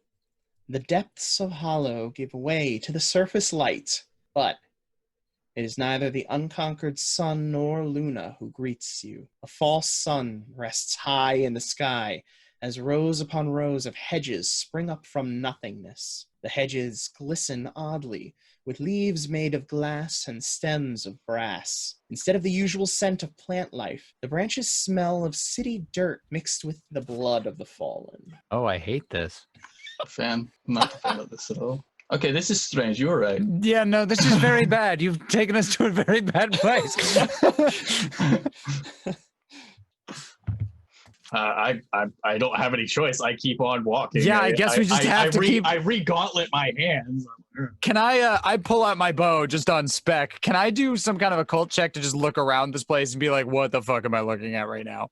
the depths of Hollow give way to the surface light. But it is neither the unconquered sun nor Luna who greets you. A false sun rests high in the sky as rows upon rows of hedges spring up from nothingness. The hedges glisten oddly, with leaves made of glass and stems of brass. Instead of the usual scent of plant life, the branches smell of city dirt mixed with the blood of the fallen. Oh, I hate this. I'm not a fan of this at all. Okay, this is strange. You were right. Yeah, no, this is very bad. You've taken us to a very bad place. I don't have any choice. I keep on walking. Yeah, I guess we just have to keep. I re-gauntlet my hands. Can I pull out my bow just on spec? Can I do some kind of occult check to just look around this place and be like, what the fuck am I looking at right now?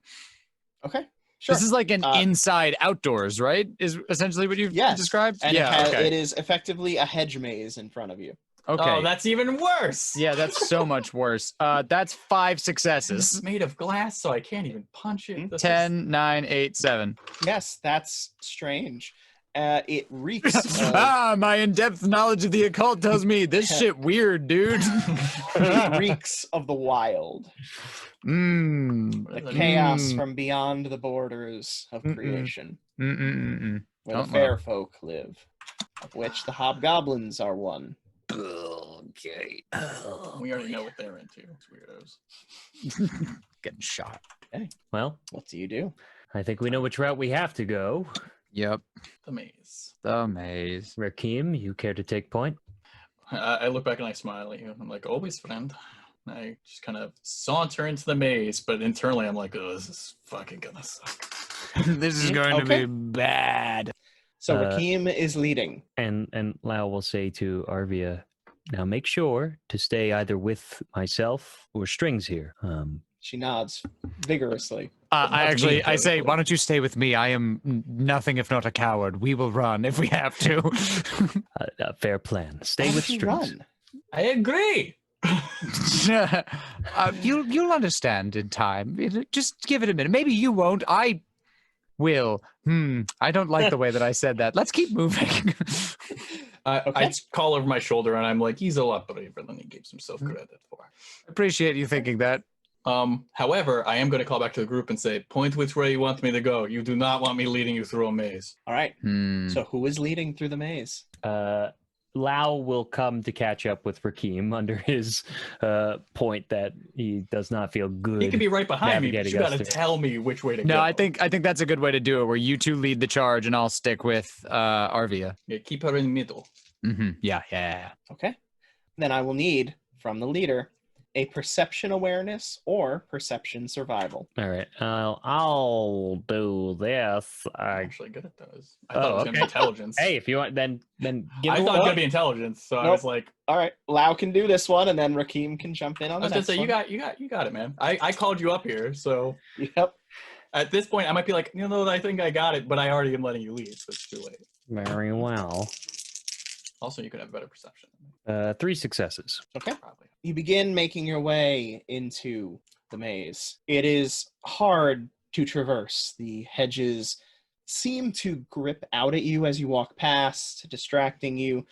Okay, sure. This is like an inside outdoors, right? Is essentially what you've described? And yeah, it is effectively a hedge maze in front of you. Okay. Oh, that's even worse. Yeah, that's so much worse. That's 5 successes. It's made of glass, so I can't even punch it. This 10, 9, 8, 7. Yes, that's strange. It reeks of... My in-depth knowledge of the occult tells me this shit weird, dude. It reeks of the wild. The chaos from beyond the borders of creation. Where the fair folk live, of which the hobgoblins are one. Okay. We already know what they're into. It's weirdos. Getting shot. Okay. Well, What do you do? I think we know which route we have to go. Yep. The maze. The maze. Rakeem, you care to take point? I look back and I smile at you. I'm like, always, friend. And I just kind of saunter into the maze, but internally I'm like, oh, this is fucking gonna suck. This is going to be bad. So Rakeem is leading. And Lau will say to Arvia, now make sure to stay either with myself or Strings here. She nods vigorously. I say, why don't you stay with me? I am nothing if not a coward. We will run if we have to. A fair plan. Stay Why with don't you Strings. run? I agree. You'll understand in time. Just give it a minute. Maybe you won't. I will. I don't like the way that I said that. Let's keep moving. I call over my shoulder and I'm like, he's a lot braver than he gives himself credit for. Appreciate you thinking that. However, I am going to call back to the group and say, point which way you want me to go. You do not want me leading you through a maze. All right. Hmm. So who is leading through the maze? Lau will come to catch up with Rakim under his point that he does not feel good. He could be right behind me, but you got to through. tell me which way to go. No, I think that's a good way to do it, where you two lead the charge and I'll stick with Arvia. Yeah, keep her in the middle. Mm-hmm. Yeah. Okay. Then I will need from the leader a perception awareness or perception survival. All right, I'll do this. I'm actually good at those. I thought it was going to be intelligence. Hey, if you want, then give I it thought it was going to be intelligence, so I was like, all right, Lau can do this one, and then Rakim can jump in on the next I was going one. to say, you got it, man. I called you up here, so Yep. at this point, I might be like, I think I got it, but I already am letting you lead, so it's too late. Very well. Also, you could have better perception. 3 successes. Okay. Probably. You begin making your way into the maze. It is hard to traverse. The hedges seem to grip out at you as you walk past, distracting you,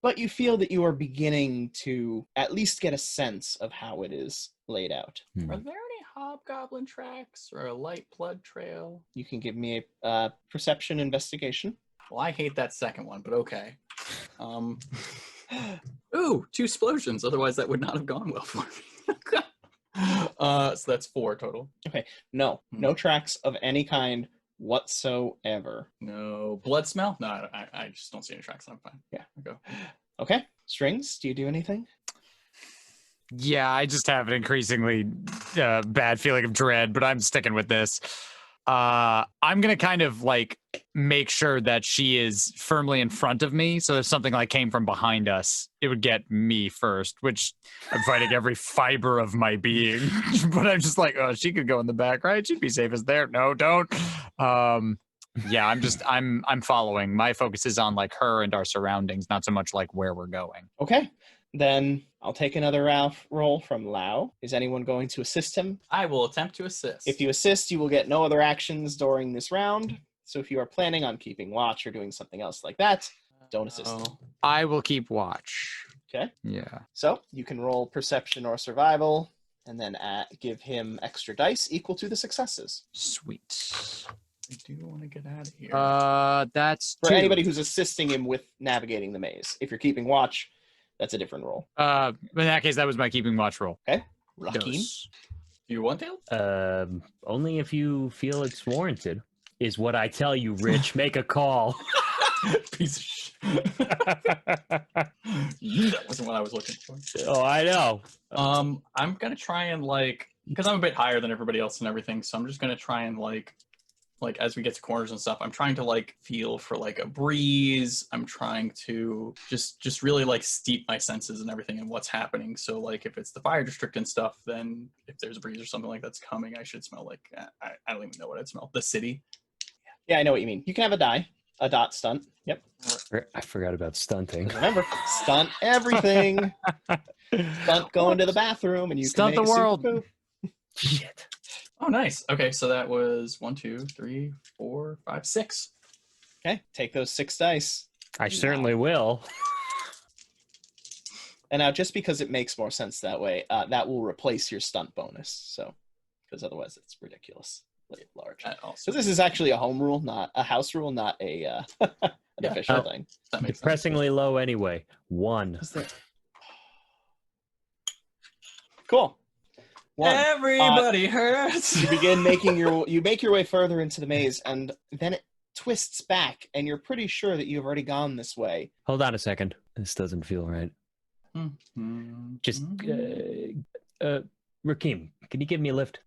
but you feel that you are beginning to at least get a sense of how it is laid out. Are there any hobgoblin tracks or a light blood trail? You can give me a perception investigation. Well, I hate that second one, but okay. Ooh, 2 explosions. Otherwise, that would not have gone well for me. So that's 4 total. Okay. No tracks of any kind whatsoever. No blood smell? No, I just don't see any tracks. I'm fine. Yeah. I'll go. Okay. Strings, do you do anything? Yeah, I just have an increasingly bad feeling of dread, but I'm sticking with this. I'm gonna kind of like make sure that she is firmly in front of me, so if something like came from behind us, it would get me first, which I'm fighting every fiber of my being. But I'm just like, oh, she could go in the back, right? She'd be safest there. No, don't. Yeah, I'm following. My focus is on like her and our surroundings, not so much like where we're going. Okay. Then I'll take another roll from Lau. Is anyone going to assist him? I will attempt to assist. If you assist, you will get no other actions during this round. So if you are planning on keeping watch or doing something else like that, don't assist him. I will keep watch. Okay. Yeah. So you can roll perception or survival, and then give him extra dice equal to the successes. Sweet. I do want to get out of here. That's For 2. anybody who's assisting him with navigating the maze. If you're keeping watch, that's a different roll. In that case, that was my keeping watch roll. Okay. Rakim? You want to? Only if you feel it's warranted, is what I tell you, Rich. Make a call. Piece of shit. That wasn't what I was looking for. Oh, I know. I'm gonna try and because I'm a bit higher than everybody else and everything, so I'm just gonna try and like as we get to corners and stuff, I'm trying to feel for a breeze. I'm trying to just really steep my senses and everything and what's happening. So if it's the fire district and stuff, then if there's a breeze or something that's coming, I should smell I don't even know what I'd smell. The city. Yeah, I know what you mean. You can have a dot stunt. Yep. I forgot about stunting. Remember, stunt everything. Stunt going to the bathroom, and you Stunt can make the a super world. poop. Shit. Oh, nice. Okay, so that was 1, 2, 3, 4, 5, 6. Okay, take those 6 dice. I certainly will. And now, just because it makes more sense that way, that will replace your stunt bonus. So, because otherwise, it's ridiculous. Large. So this is actually a home rule, not a house rule, not an official thing. That makes Depressingly low anyway. 1. Cool. 1. Everybody hurts. You begin you make your way further into the maze, and then it twists back, and you're pretty sure that you've already gone this way. Hold on a second. This doesn't feel right. Just, Rakim, can you give me a lift?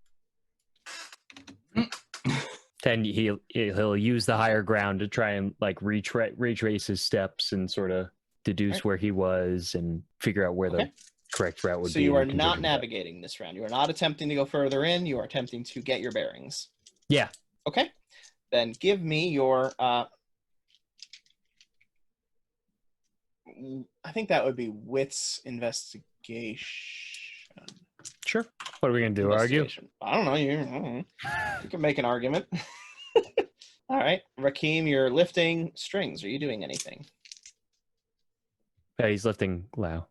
Then he'll use the higher ground to try and retrace his steps and sort of deduce where he was and figure out where the correct route would be. So you are not navigating this round. You are not attempting to go further in. You are attempting to get your bearings. Yeah. Okay. Then give me your I think that would be wits investigation. Sure. What are we gonna do? Argue? I don't know. You can make an argument. All right, Rakim, you're lifting strings. Are you doing anything? Yeah, he's lifting Lau.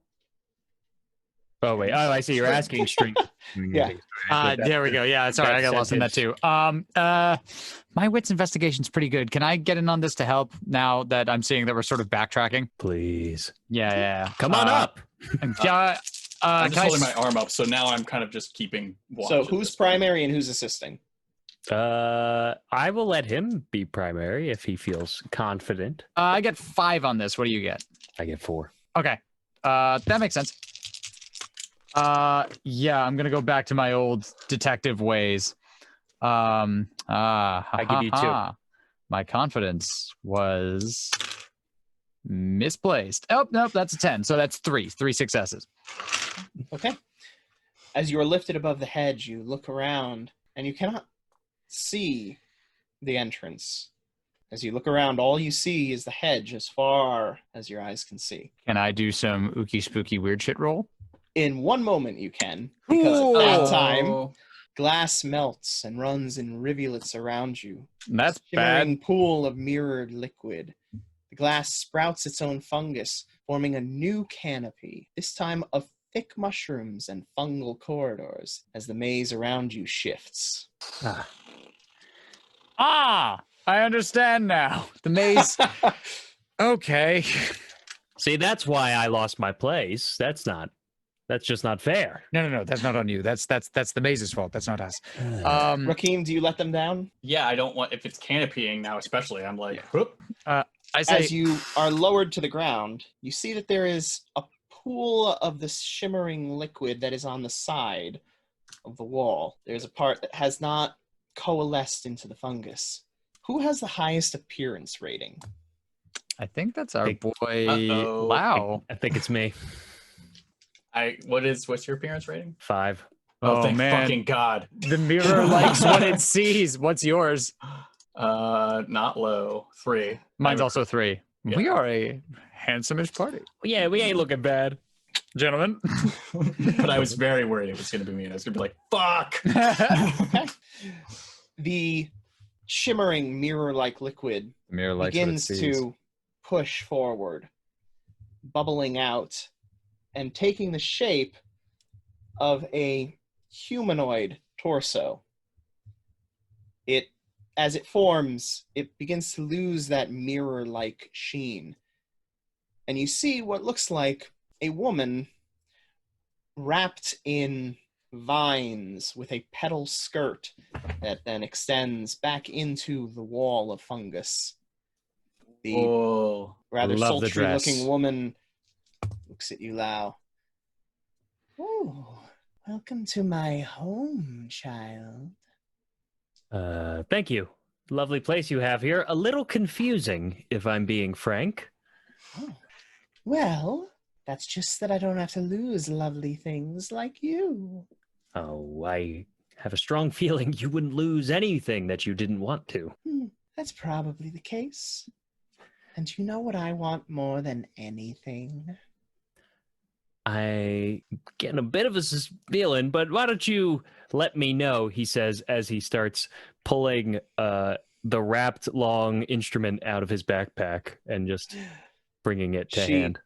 Oh wait. Oh, I see. You're asking string. Yeah. There we go. Yeah, sorry, I got lost in that too. My wits investigation's pretty good. Can I get in on this to help now that I'm seeing that we're sort of backtracking? Please. Yeah. Come on up. I'm just holding my arm up, so now I'm kind of just keeping watch. So who's primary and who's assisting? I will let him be primary if he feels confident. I get 5 on this. What do you get? I get 4. Okay. That makes sense. Yeah, I'm gonna go back to my old detective ways. I give you 2. My confidence was misplaced. Oh, nope, that's a 10. So that's 3 successes. Okay. As you are lifted above the hedge, you look around and you cannot see the entrance. As you look around, all you see is the hedge as far as your eyes can see. Can I do some ooky spooky weird shit roll? In one moment you can, because at that time, glass melts and runs in rivulets around you. That's Shimmering bad. pool of mirrored liquid. The glass sprouts its own fungus, forming a new canopy, this time of thick mushrooms and fungal corridors, as the maze around you shifts. I understand now. The maze. Okay. See, that's why I lost my place. That's just not fair. No. That's not on you. That's the maze's fault. That's not us. Rakeem, do you let them down? Yeah, I don't want, if it's canopying now especially, I'm like, whoop. I say, As you are lowered to the ground, you see that there is a pool of this shimmering liquid that is on the side of the wall. There's a part that has not coalesced into the fungus. Who has the highest appearance rating? I think that's our boy Uh-oh. Lau. I think it's me. What's your appearance rating? 5. Oh, Oh, thank man. fucking God. The mirror likes what it sees. What's yours? Not low. 3. Mine's also 3. Yeah. We are a handsome-ish party. Yeah, we ain't looking bad. Gentlemen. But I was very worried it was going to be me, and I was going to be like, fuck! Okay. The shimmering mirror-like liquid Mirror likes begins what it sees. to push forward, bubbling out, and taking the shape of a humanoid torso. As it forms, it begins to lose that mirror-like sheen. And you see what looks like a woman wrapped in vines with a petal skirt that then extends back into the wall of fungus. The rather Love the dress. sultry-looking woman looks at you, Lau. Oh, welcome to my home, child. Thank you. Lovely place you have here. A little confusing, if I'm being frank. Oh. Well, that's just that I don't have to lose lovely things like you. Oh, I have a strong feeling you wouldn't lose anything that you didn't want to. That's probably the case. And you know what I want more than anything? I getting a bit of a feeling, but why don't you let me know, he says as he starts pulling the wrapped long instrument out of his backpack and just bringing it to hand.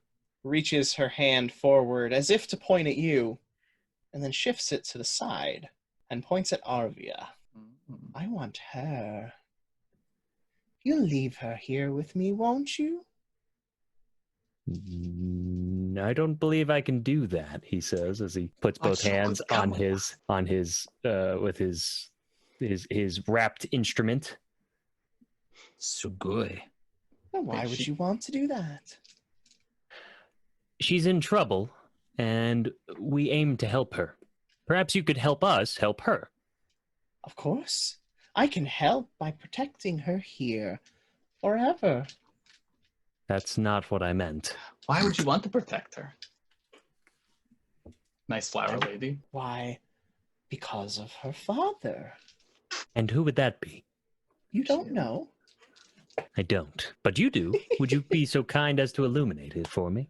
Reaches her hand forward as if to point at you, and then shifts it to the side and points at Arvia. I want her. You'll leave her here with me, won't you? I don't believe I can do that, he says as he puts both hands on his with his wrapped instrument. Sugoi. Well, why would you want to do that? She's in trouble, and we aim to help her. Perhaps you could help us help her. Of course. I can help by protecting her here forever. That's not what I meant. Why would you want to protect her? Nice flower lady. Why? Because of her father. And who would that be? You don't know. I don't, but you do. Would you be so kind as to illuminate it for me?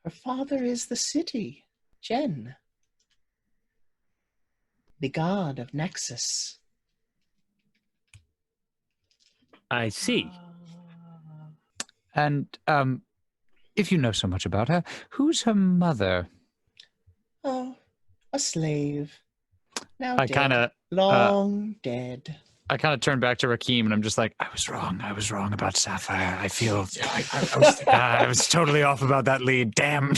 Her father is the city, Jen. The god of Nexus. I see. And if you know so much about her, who's her mother? Oh, a slave. Now I dead. kind of Long dead. I kind of turn back to Rakeem and I'm just like, I was wrong. I was wrong about Sapphire. I feel I was totally off about that lead. Damn.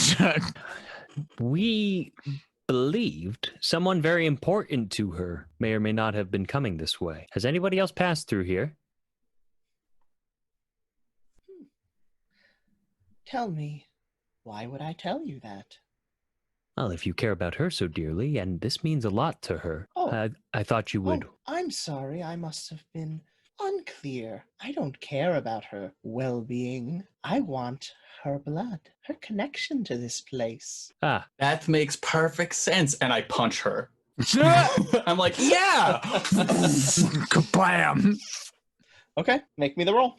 We believed someone very important to her may or may not have been coming this way. Has anybody else passed through here? Tell me, why would I tell you that? Well, if you care about her so dearly, and this means a lot to her, I thought you would. Oh, I'm sorry, I must have been unclear. I don't care about her well-being. I want her blood, her connection to this place. Ah, That makes perfect sense. And I punch her. I'm like, yeah. Kablam. Okay, make me the roll.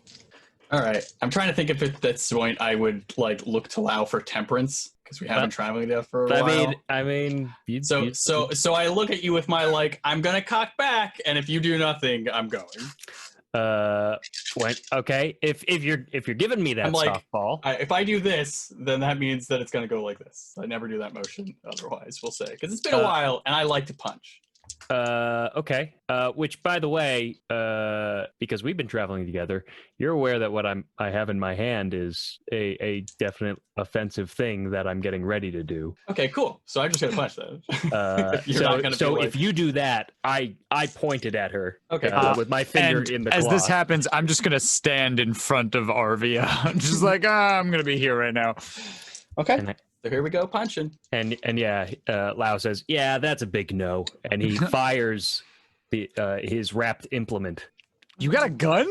All right. I'm trying to think if at this point I would like look to Lao for temperance because we haven't traveled there for a while. I mean, So I look at you with my like, I'm gonna cock back, and if you do nothing, I'm going. Okay. If you're giving me that I'm like, softball, if I do this, then that means that it's gonna go like this. I never do that motion otherwise. We'll say because it's been a while, and I like to punch. Okay. Which, by the way, because we've been traveling together, you're aware that what I have in my hand is a definite offensive thing that I'm getting ready to do. Okay, cool. So I'm just gonna punch that. If you do that, I pointed at her. Okay, with my finger And in the as cloth. this happens, I'm just gonna stand in front of Arvia. I'm just like, I'm gonna be here right now. Okay. So here we go, punching. And yeah, Lao says, "Yeah, that's a big no," and he fires his wrapped implement. You got a gun?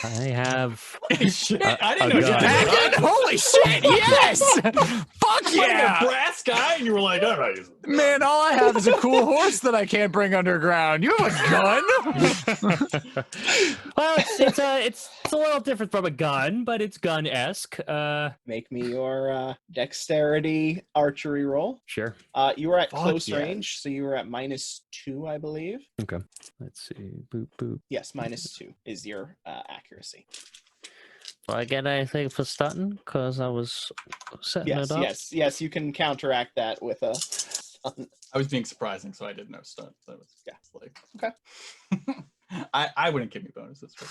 I have. Shit, I didn't know you gun. had Gun? Holy shit! Yes! Fuck yeah! a brass guy, and you were like, all right. Man, all I have is a cool horse that I can't bring underground. You have a gun? Well, it's a little different from a gun, but it's gun-esque. Make me your dexterity archery roll. Sure. You were at Fuck close yeah. range, so you were at -2, I believe. Okay. Let's see. Boop boop. Yes, -2 is your accuracy. Do I get anything for stunting? Because I was setting Yes, it up. yes. You can counteract that with a. I was being surprising, so I didn't know stunt. That was like Okay. I wouldn't give you bonuses for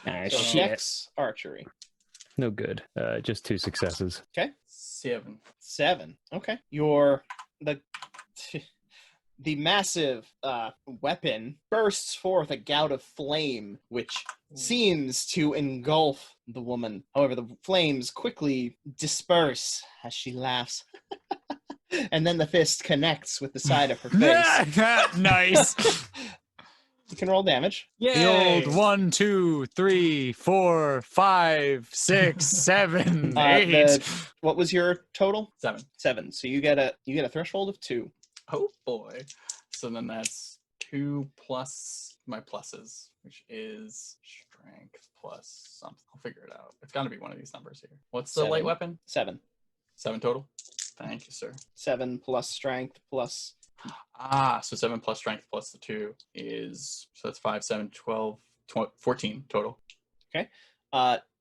that. So Shit. dex archery. No good. Just 2 successes. Okay. 7. Okay. The massive weapon bursts forth a gout of flame, which seems to engulf the woman. However, the flames quickly disperse as she laughs. And then the fist connects with the side of her face. Nice. You can roll damage. The old 1, 2, 3, 4, 5, 6, 7, 8. What was your total? 7. 7. So you get a threshold of 2. Oh boy. So then that's 2 plus my pluses, which is strength plus something. I'll figure it out. It's got to be one of these numbers here. What's the 7. light weapon? 7. 7 total? Thank you, sir. 7 plus strength plus. So 7 plus strength plus the 2 is, so that's 5, 7, 12, 14 total. Okay.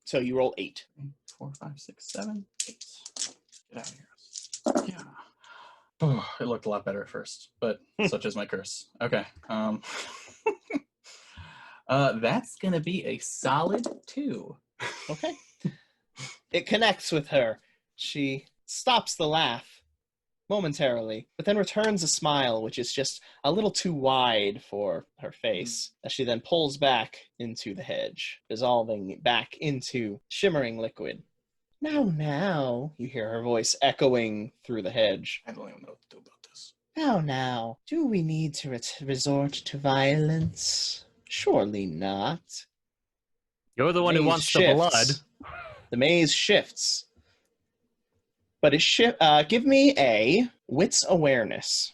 So you roll 8. 4, 5, 6, 7, 8. Get out of here. Yeah. Oh, it looked a lot better at first, but such is my curse. Okay. That's gonna be a solid 2. Okay. It connects with her. She stops the laugh momentarily, but then returns a smile, which is just a little too wide for her face, as she then pulls back into the hedge, dissolving back into shimmering liquid. Now, you hear her voice echoing through the hedge. I don't even know what to do about this. Now, do we need to resort to violence? Surely not. You're the one who wants the blood. The maze shifts. But give me a wits awareness.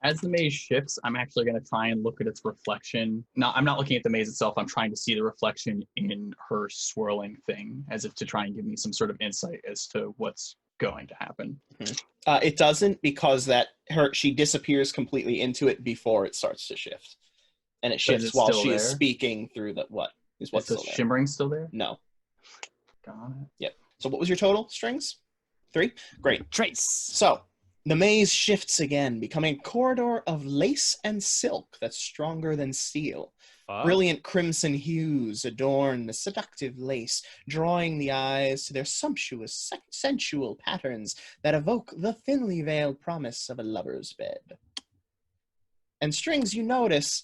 As the maze shifts, I'm actually going to try and look at its reflection. No, I'm not looking at the maze itself. I'm trying to see the reflection in her swirling thing, as if to try and give me some sort of insight as to what's going to happen. Mm-hmm. It doesn't, because she disappears completely into it before it starts to shift, and it shifts while she is speaking through the what is what's still still there. Shimmering still there? No. Got it. Yep. So what was your total strings? 3. Great. Trace. So The maze shifts again, becoming a corridor of lace and silk that's stronger than steel. Brilliant crimson hues adorn the seductive lace, drawing the eyes to their sumptuous, sensual patterns that evoke the thinly veiled promise of a lover's bed. And Strings, you notice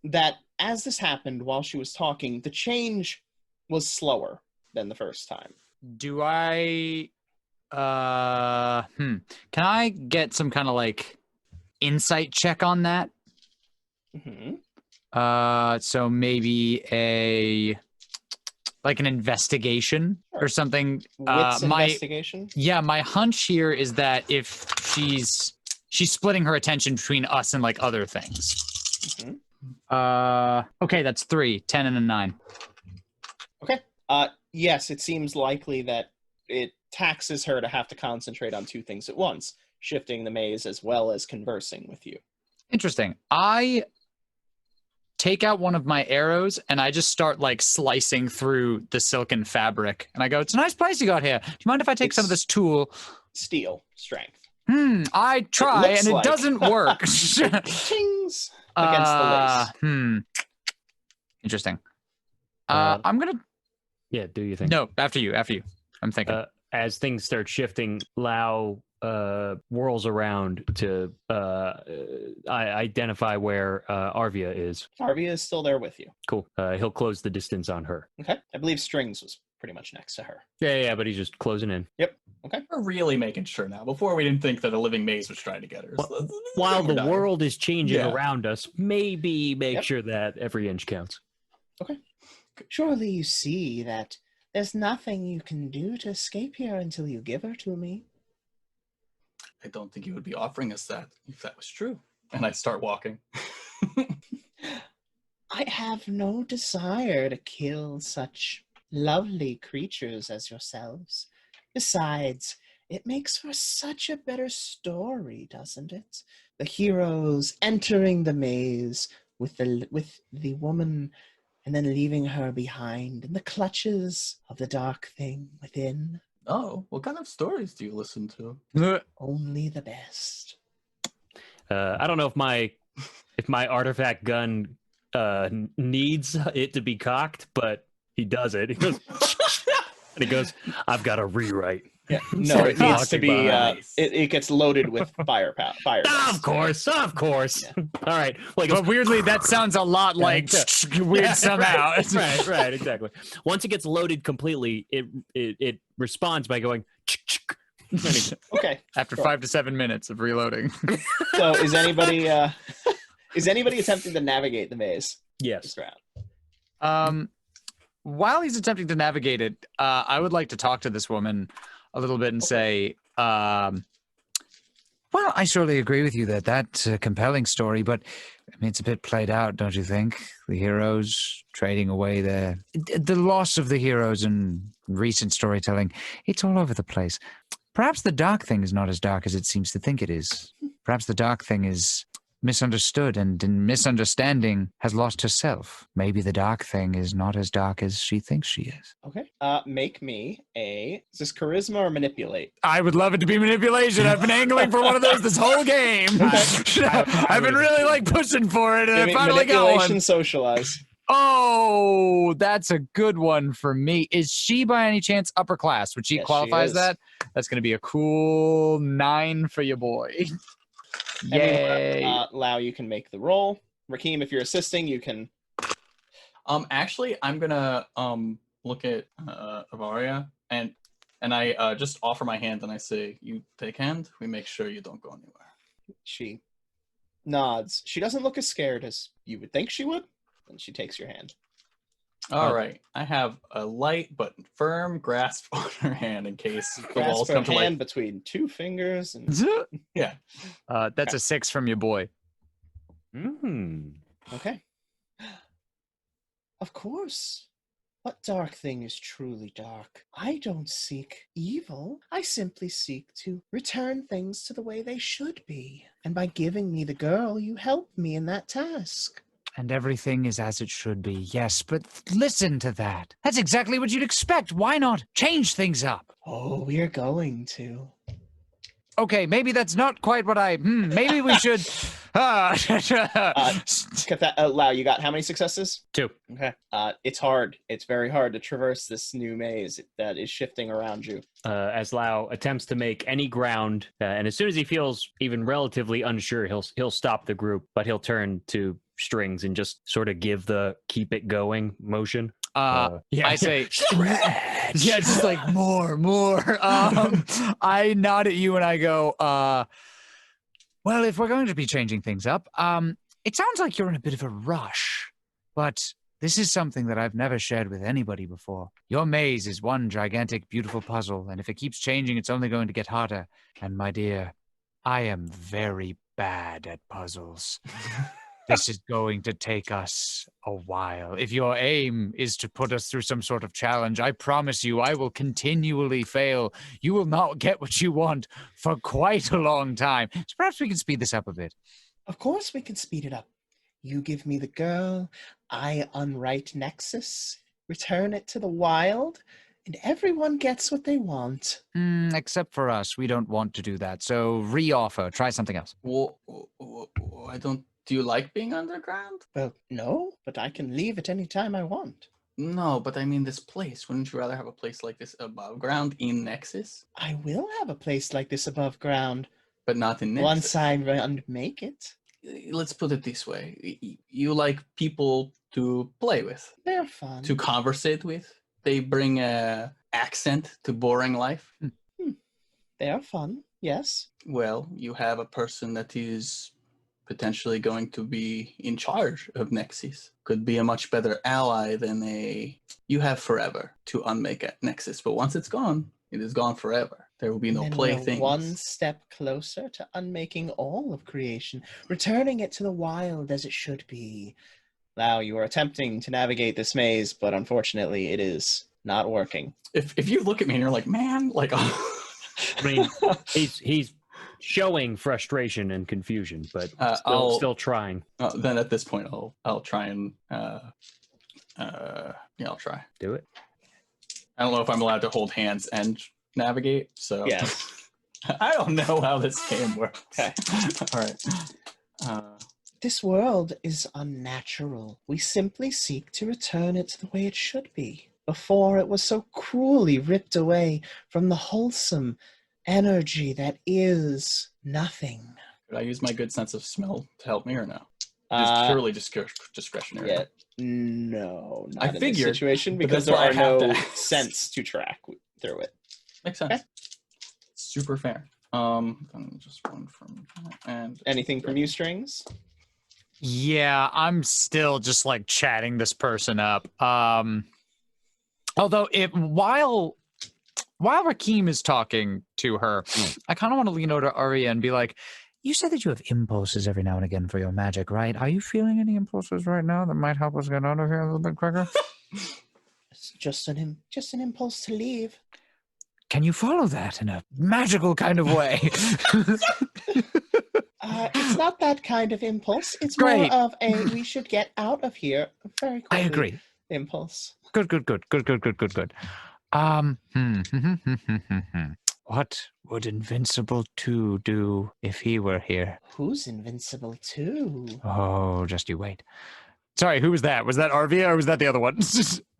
that as this happened while she was talking, the change was slower than the first time. Do I... Can I get some kind of, like, insight check on that? Mm-hmm. So maybe an investigation or something. Wits investigation? Yeah, my hunch here is that if she's splitting her attention between us and like other things. Mm-hmm. Okay, that's 3, 10 and a 9. Okay. Yes, it seems likely that it taxes her to have to concentrate on 2 things at once, shifting the maze as well as conversing with you. Interesting. I take out one of my arrows and I just start like slicing through the silken fabric. And I go, it's a nice place you got here. Do you mind if I take some of this tool? Steel strength. I try and it doesn't work. Chings against the lace. Interesting. I'm going to... Yeah, do you think? No, after you. I'm thinking. As things start shifting, Lao whirls around to identify where Arvia is. Arvia is still there with you. Cool. He'll close the distance on her. Okay. I believe Strings was pretty much next to her. Yeah, but he's just closing in. Yep. Okay. We're really making sure now. Before we didn't think that a living maze was trying to get her. Well, while the world is changing around us, maybe make sure that every inch counts. Okay. Surely you see that there's nothing you can do to escape here until you give her to me. I don't think you would be offering us that if that was true. And I start walking. I have no desire to kill such lovely creatures as yourselves. Besides, it makes for such a better story, doesn't it? The heroes entering the maze with the woman and then leaving her behind in the clutches of the dark thing within. Oh, what kind of stories do you listen to? Only the best. I don't know if my artifact gun needs it to be cocked, but he does it. He goes, and he goes, "I've got a rewrite." Yeah, no, it needs to be. It gets loaded with fire. Of course. Yeah. All right. Well, but weirdly, that sounds a lot like weird somehow. Right, exactly. Once it gets loaded completely, it responds by going. Okay. After 5 to 7 minutes of reloading. So, is anybody attempting to navigate the maze? Yes. This round? While he's attempting to navigate it, I would like to talk to this woman a little bit and say, well, I surely agree with you that that's a compelling story, but I mean, it's a bit played out, don't you think? The heroes trading away the loss of the heroes in recent storytelling, it's all over the place. Perhaps the dark thing is not as dark as it seems to think it is. Perhaps the dark thing is misunderstood and in misunderstanding has lost herself. Maybe the dark thing is not as dark as she thinks she is. Okay. Make me is this charisma or manipulate? I would love it to be manipulation. I've been angling for one of those this whole game. I've been really like pushing for it, and I finally got one. Manipulation, socialize. Oh, that's a good one for me. Is she by any chance upper class? Would she qualify as that? That's going to be a cool 9 for your boy. Yay. Lau, you can make the roll. Rakeem, if you're assisting, you can. Actually, I'm gonna look at Avaria and I just offer my hand and I say, "You take hand. We make sure you don't go anywhere." She nods. She doesn't look as scared as you would think she would, and she takes your hand. All right. I have a light but firm grasp on her hand in case the walls come to life. Hand between 2 fingers. And... Yeah. That's a 6 from your boy. Okay. Of course. What dark thing is truly dark? I don't seek evil. I simply seek to return things to the way they should be. And by giving me the girl, you help me in that task. And everything is as it should be, yes, but listen to that. That's exactly what you'd expect. Why not change things up? Oh, we're going to. Okay, maybe that's not quite what I. Maybe we should. Get that, Lau, you got how many successes? 2. Okay. It's hard. It's very hard to traverse this new maze that is shifting around you. As Lau attempts to make any ground, and as soon as he feels even relatively unsure, he'll stop the group, but he'll turn to Strings and just sort of give the keep it going motion. Yeah, I say, stretch. yeah, just like more. I nod at you and I go, well, if we're going to be changing things up, it sounds like you're in a bit of a rush, but this is something that I've never shared with anybody before. Your maze is one gigantic, beautiful puzzle, and if it keeps changing, it's only going to get harder. And my dear, I am very bad at puzzles. This is going to take us a while. If your aim is to put us through some sort of challenge, I promise you I will continually fail. You will not get what you want for quite a long time. So perhaps we can speed this up a bit. Of course we can speed it up. You give me the girl, I unwrite Nexus, return it to the wild, and everyone gets what they want. Except for us. We don't want to do that. So re-offer. Try something else. Well, I don't. Do you like being underground? Well, no, but I can leave at any time I want. No, but I mean this place. Wouldn't you rather have a place like this above ground in Nexus? I will have a place like this above ground, But not in Nexus. once I make it. Let's put it this way. You like people to play with, They're fun. to conversate with. They bring a accent to boring life. They are fun, yes. Well, you have a person that is potentially going to be in charge of Nexus. Could be a much better ally than you have forever to unmake a Nexus. But once it's gone, it is gone forever. There will be no And playthings. we're one step closer to unmaking all of creation, returning it to the wild as it should be. Now, you are attempting to navigate this maze, but unfortunately, it is not working. If you look at me and you're like, man, like, I mean, he's showing frustration and confusion, but still trying. then at this point, I'll try and I'll try. Do it. I don't know if I'm allowed to hold hands and navigate, so Yeah. I don't know how this game works. Okay. All right. This world is unnatural. We simply seek to return it to the way it should be, before it was so cruelly ripped away from the wholesome energy that is nothing. Could I use my good sense of smell to help me or no? Just purely discretionary. Yeah, no, not I in figured, this situation, but because that's there why I are have no to ask. sense to track through it. Makes sense. Okay. Super fair. Just one from and Anything from you, Strings? Yeah, I'm still just like chatting this person up. Although while Rakeem is talking to her, I kind of want to lean over to Arya and be like, you said that you have impulses every now and again for your magic, right? Are you feeling any impulses right now that might help us get out of here a little bit quicker? It's just an impulse to leave. Can you follow that in a magical kind of way? It's not that kind of impulse. It's Great. more of a we should get out of here very quickly. I agree. Impulse. Good. What would Invincible 2 do if he were here? Who's Invincible 2? Oh, just you wait. Sorry, who was that? Was that Arvia or was that the other one?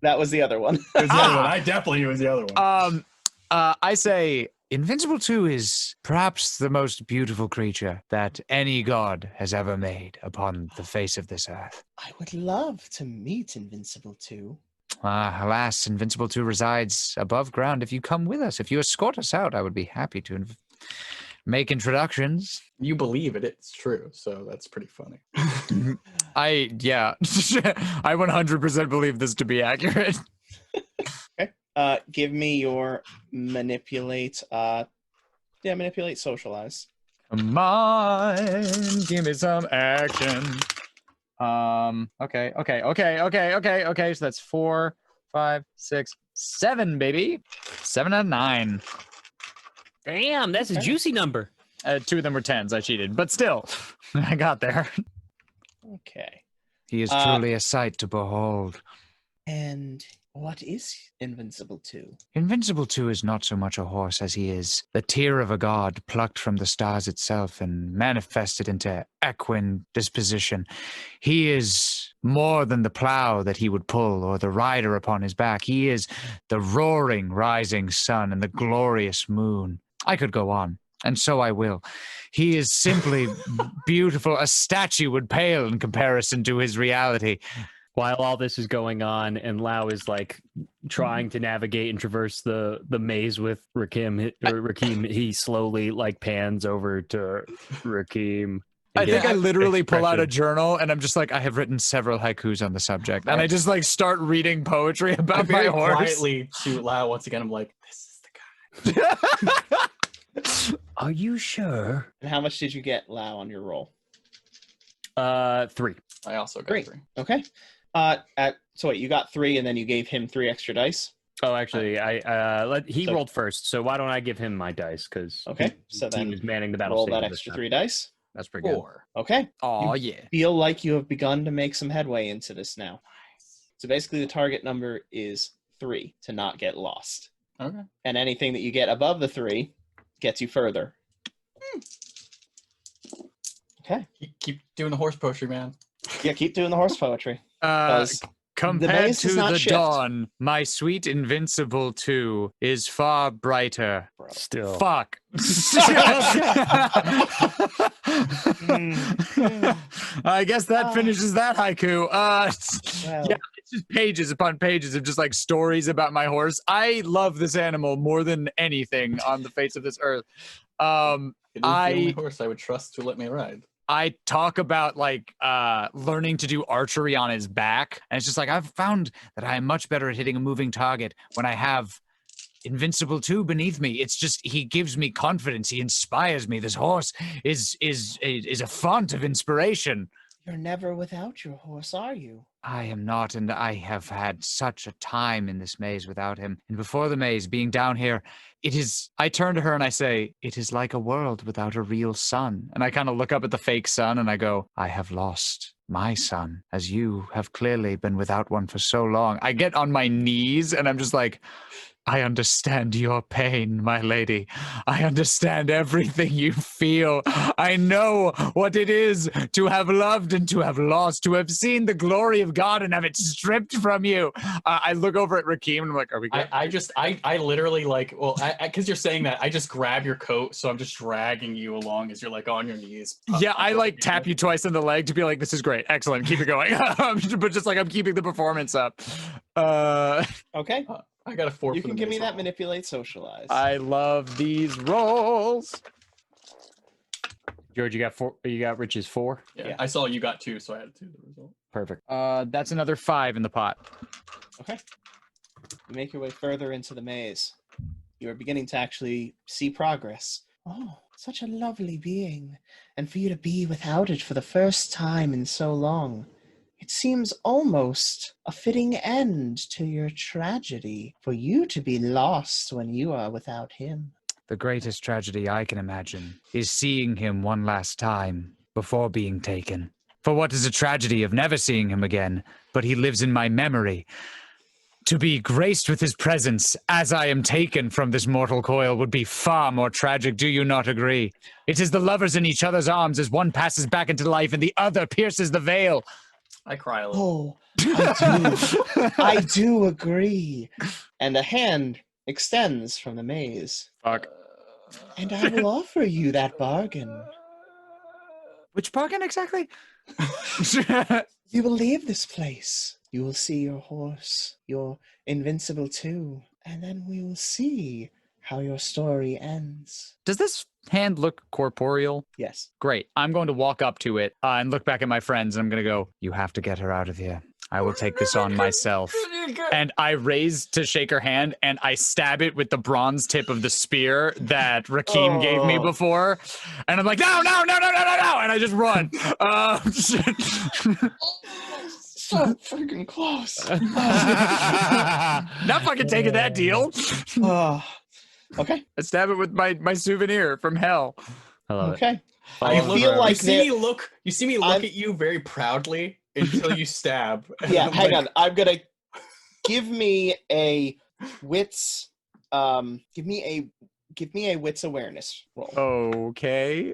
That was the other one. It was the other one. I definitely was the other one. I say Invincible 2 is perhaps the most beautiful creature that any god has ever made upon the face of this earth. I would love to meet Invincible 2. Alas, Invincible 2 resides above ground. If you come with us, if you escort us out, I would be happy to make introductions. You believe it, it's true, so that's pretty funny. I 100% believe this to be accurate. Okay. Give me your manipulate. Manipulate, socialize. Come on, give me some action. Okay. So that's 4, 5, 6, 7, baby. 7 out of 9. Damn, that's a juicy number. 2 of them were 10s. I cheated, but still, I got there. Okay. He is truly a sight to behold. And What is Invincible 2? Invincible 2 is not so much a horse as he is the tear of a god plucked from the stars itself and manifested into equine disposition. He is more than the plow that he would pull or the rider upon his back. He is the roaring rising sun and the glorious moon. I could go on, and so I will. He is simply beautiful. A statue would pale in comparison to his reality. While all this is going on, and Lau is like trying to navigate and traverse the maze with Rakim, he slowly like pans over to Rakim. I think I literally pull out a journal and I'm just like, I have written several haikus on the subject. And I just like start reading poetry about my horse. Quietly to Lau once again, I'm like, this is the guy. Are you sure? And how much did you get, Lau, on your roll? 3. I also got Great. 3. Okay. So wait, you got 3 and then you gave him 3 extra dice? Oh, actually, he rolled first, so why don't I give him my dice? Because okay, so then he was manning the battle. Roll that extra 3 dice. That's pretty good. 4. Okay. Oh, yeah. Feel like you have begun to make some headway into this now. Nice. So basically the target number is 3 to not get lost. Okay. And anything that you get above the 3 gets you further. Okay. Keep doing the horse poetry, man. Yeah, keep doing the horse poetry. Compared to the shift. dawn, my sweet Invincible 2 is far brighter. Bro. Still. Fuck. I guess that finishes that haiku. Well, Yeah, it's just pages upon pages of just like stories about my horse. I love this animal more than anything on the face of this earth. It is the only horse I would trust to let me ride. I talk about like learning to do archery on his back. And it's just like, I've found that I am much better at hitting a moving target when I have Invincible 2 beneath me. It's just, he gives me confidence. He inspires me. This horse is a font of inspiration. you're never without your horse, are you? I am not, and I have had such a time in this maze without him. And before the maze, being down here, I turn to her and I say, it is like a world without a real sun. And I kind of look up at the fake sun and I go, I have lost my son, as you have clearly been without one for so long. I get on my knees and I'm just like, I understand your pain, my lady. I understand everything you feel. I know what it is to have loved and to have lost, to have seen the glory of God and have it stripped from you. I look over at Rakim and I'm like, are we good? I literally like, well, because you're saying that, I just grab your coat, so I'm just dragging you along as you're like on your knees. Yeah, I like tap you twice in the leg to be like, this is great, excellent, keep it going. But just like I'm keeping the performance up. Okay. I got a 4. You for can the give me maze that roll. manipulate socialize. I love these rolls. George, you got 4. You got Rich's 4. Yeah, I saw you got 2, so I had 2 the result. Perfect. That's another 5 in the pot. Okay. You make your way further into the maze. You are beginning to actually see progress. Oh, such a lovely being. And for you to be without it for the first time in so long. It seems almost a fitting end to your tragedy, for you to be lost when you are without him. The greatest tragedy I can imagine is seeing him one last time before being taken. For what is a tragedy of never seeing him again, but he lives in my memory. To be graced with his presence as I am taken from this mortal coil would be far more tragic, do you not agree? It is the lovers in each other's arms as one passes back into life and the other pierces the veil. I cry a little. Oh, I do. I do agree. And a hand extends from the maze. Fuck. And I will offer you that bargain. Which bargain exactly? You will leave this place. You will see your horse, your Invincible 2, and then we will see how your story ends. Does this hand look corporeal? Yes. Great. I'm going to walk up to it and look back at my friends, and I'm going to go, you have to get her out of here. I will take this on myself. And I raise to shake her hand, and I stab it with the bronze tip of the spear that Rakim gave me before. And I'm like, no, no, no, no, no, no, no. And I just run. So freaking close. Not fucking taking that deal. Okay. I stab it with my souvenir from hell. I love it. Okay. I I look, feel like you see me look I'm- at you very proudly until you stab. Yeah, I'm hang like, on. I'm gonna Give me a wits. Give me a wits awareness roll. Okay.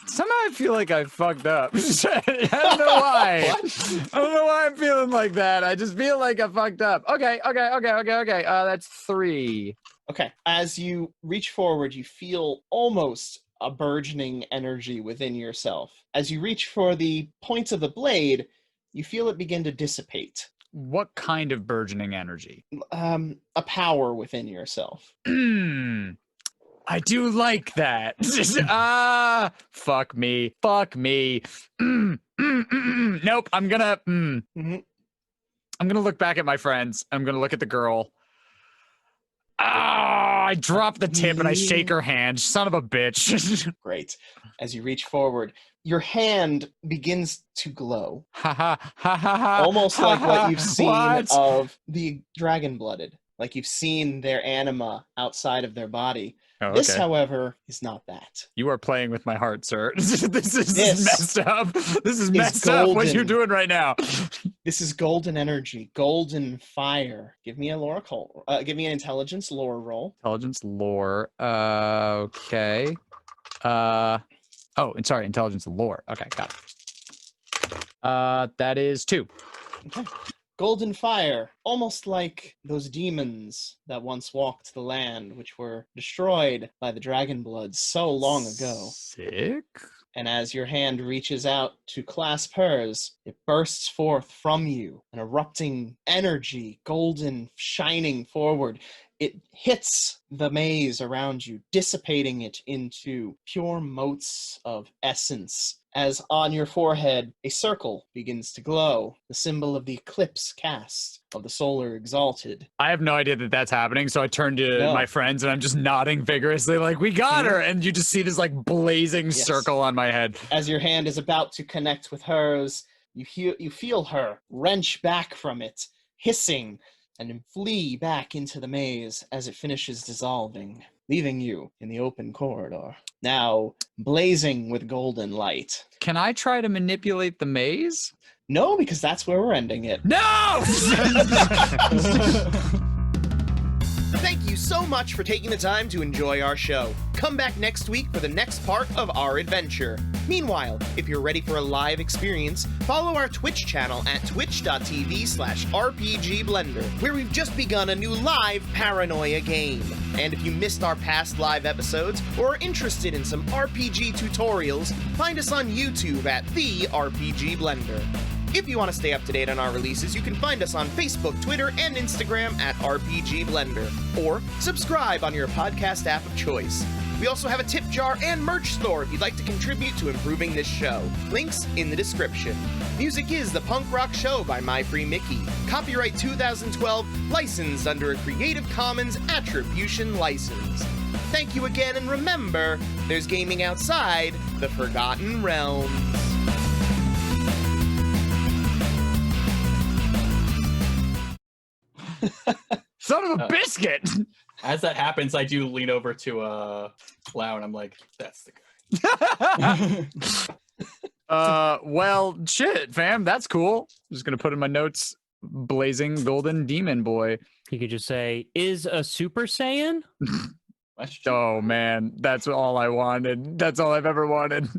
Somehow I feel like I fucked up. I don't know why. I don't know why I'm feeling like that. I just feel like I fucked up. Okay. That's 3. Okay. As you reach forward, you feel almost a burgeoning energy within yourself. As you reach for the points of the blade, you feel it begin to dissipate. What kind of burgeoning energy? A power within yourself. I do like that. Fuck me. Nope. I'm gonna. Mm-hmm. I'm gonna look back at my friends. I'm gonna look at the girl. I drop the tip and I shake her hand. Son of a bitch. Great. As you reach forward, your hand begins to glow. Almost like what you've seen of the dragon-blooded. Like you've seen their anima outside of their body. Oh, okay. This, however, is not that. You are playing with my heart, sir. This is messed up. This is messed up what you're doing right now. This is golden energy, golden fire. Give me a lore call. Give me an intelligence lore roll. Intelligence lore. Okay. Sorry, intelligence lore. Okay, got it. That is 2. Okay. Golden fire, almost like those demons that once walked the land, which were destroyed by the dragon blood so long ago. Sick. And as your hand reaches out to clasp hers, it bursts forth from you, an erupting energy, golden, shining forward. It hits the maze around you, dissipating it into pure motes of essence. As on your forehead, a circle begins to glow, the symbol of the eclipse cast of the solar exalted. I have no idea that that's happening, so I turn to my friends and I'm just nodding vigorously like, we got her! And you just see this like blazing circle on my head. As your hand is about to connect with hers, you feel her wrench back from it, hissing, and flee back into the maze as it finishes dissolving, leaving you in the open corridor, now blazing with golden light. Can I try to manipulate the maze? No, because that's where we're ending it. No! Thank you so much for taking the time to enjoy our show. Come back next week for the next part of our adventure. Meanwhile, if you're ready for a live experience, follow our Twitch channel at twitch.tv/RPGBlender, where we've just begun a new live Paranoia game. And if you missed our past live episodes or are interested in some RPG tutorials, find us on YouTube at The RPG Blender. If you want to stay up to date on our releases, you can find us on Facebook, Twitter, and Instagram at RPG Blender, or subscribe on your podcast app of choice. We also have a tip jar and merch store if you'd like to contribute to improving this show. Links in the description. Music is The Punk Rock Show by My Free Mickey. Copyright 2012, licensed under a Creative Commons Attribution License. Thank you again, and remember, there's gaming outside the Forgotten Realms. Son of a biscuit! As that happens, I do lean over to Lau, and I'm like, that's the guy. Well, shit, fam, that's cool. I'm just gonna put in my notes, blazing golden demon boy. You could just say, is a Super Saiyan? Oh man, that's all I wanted. That's all I've ever wanted.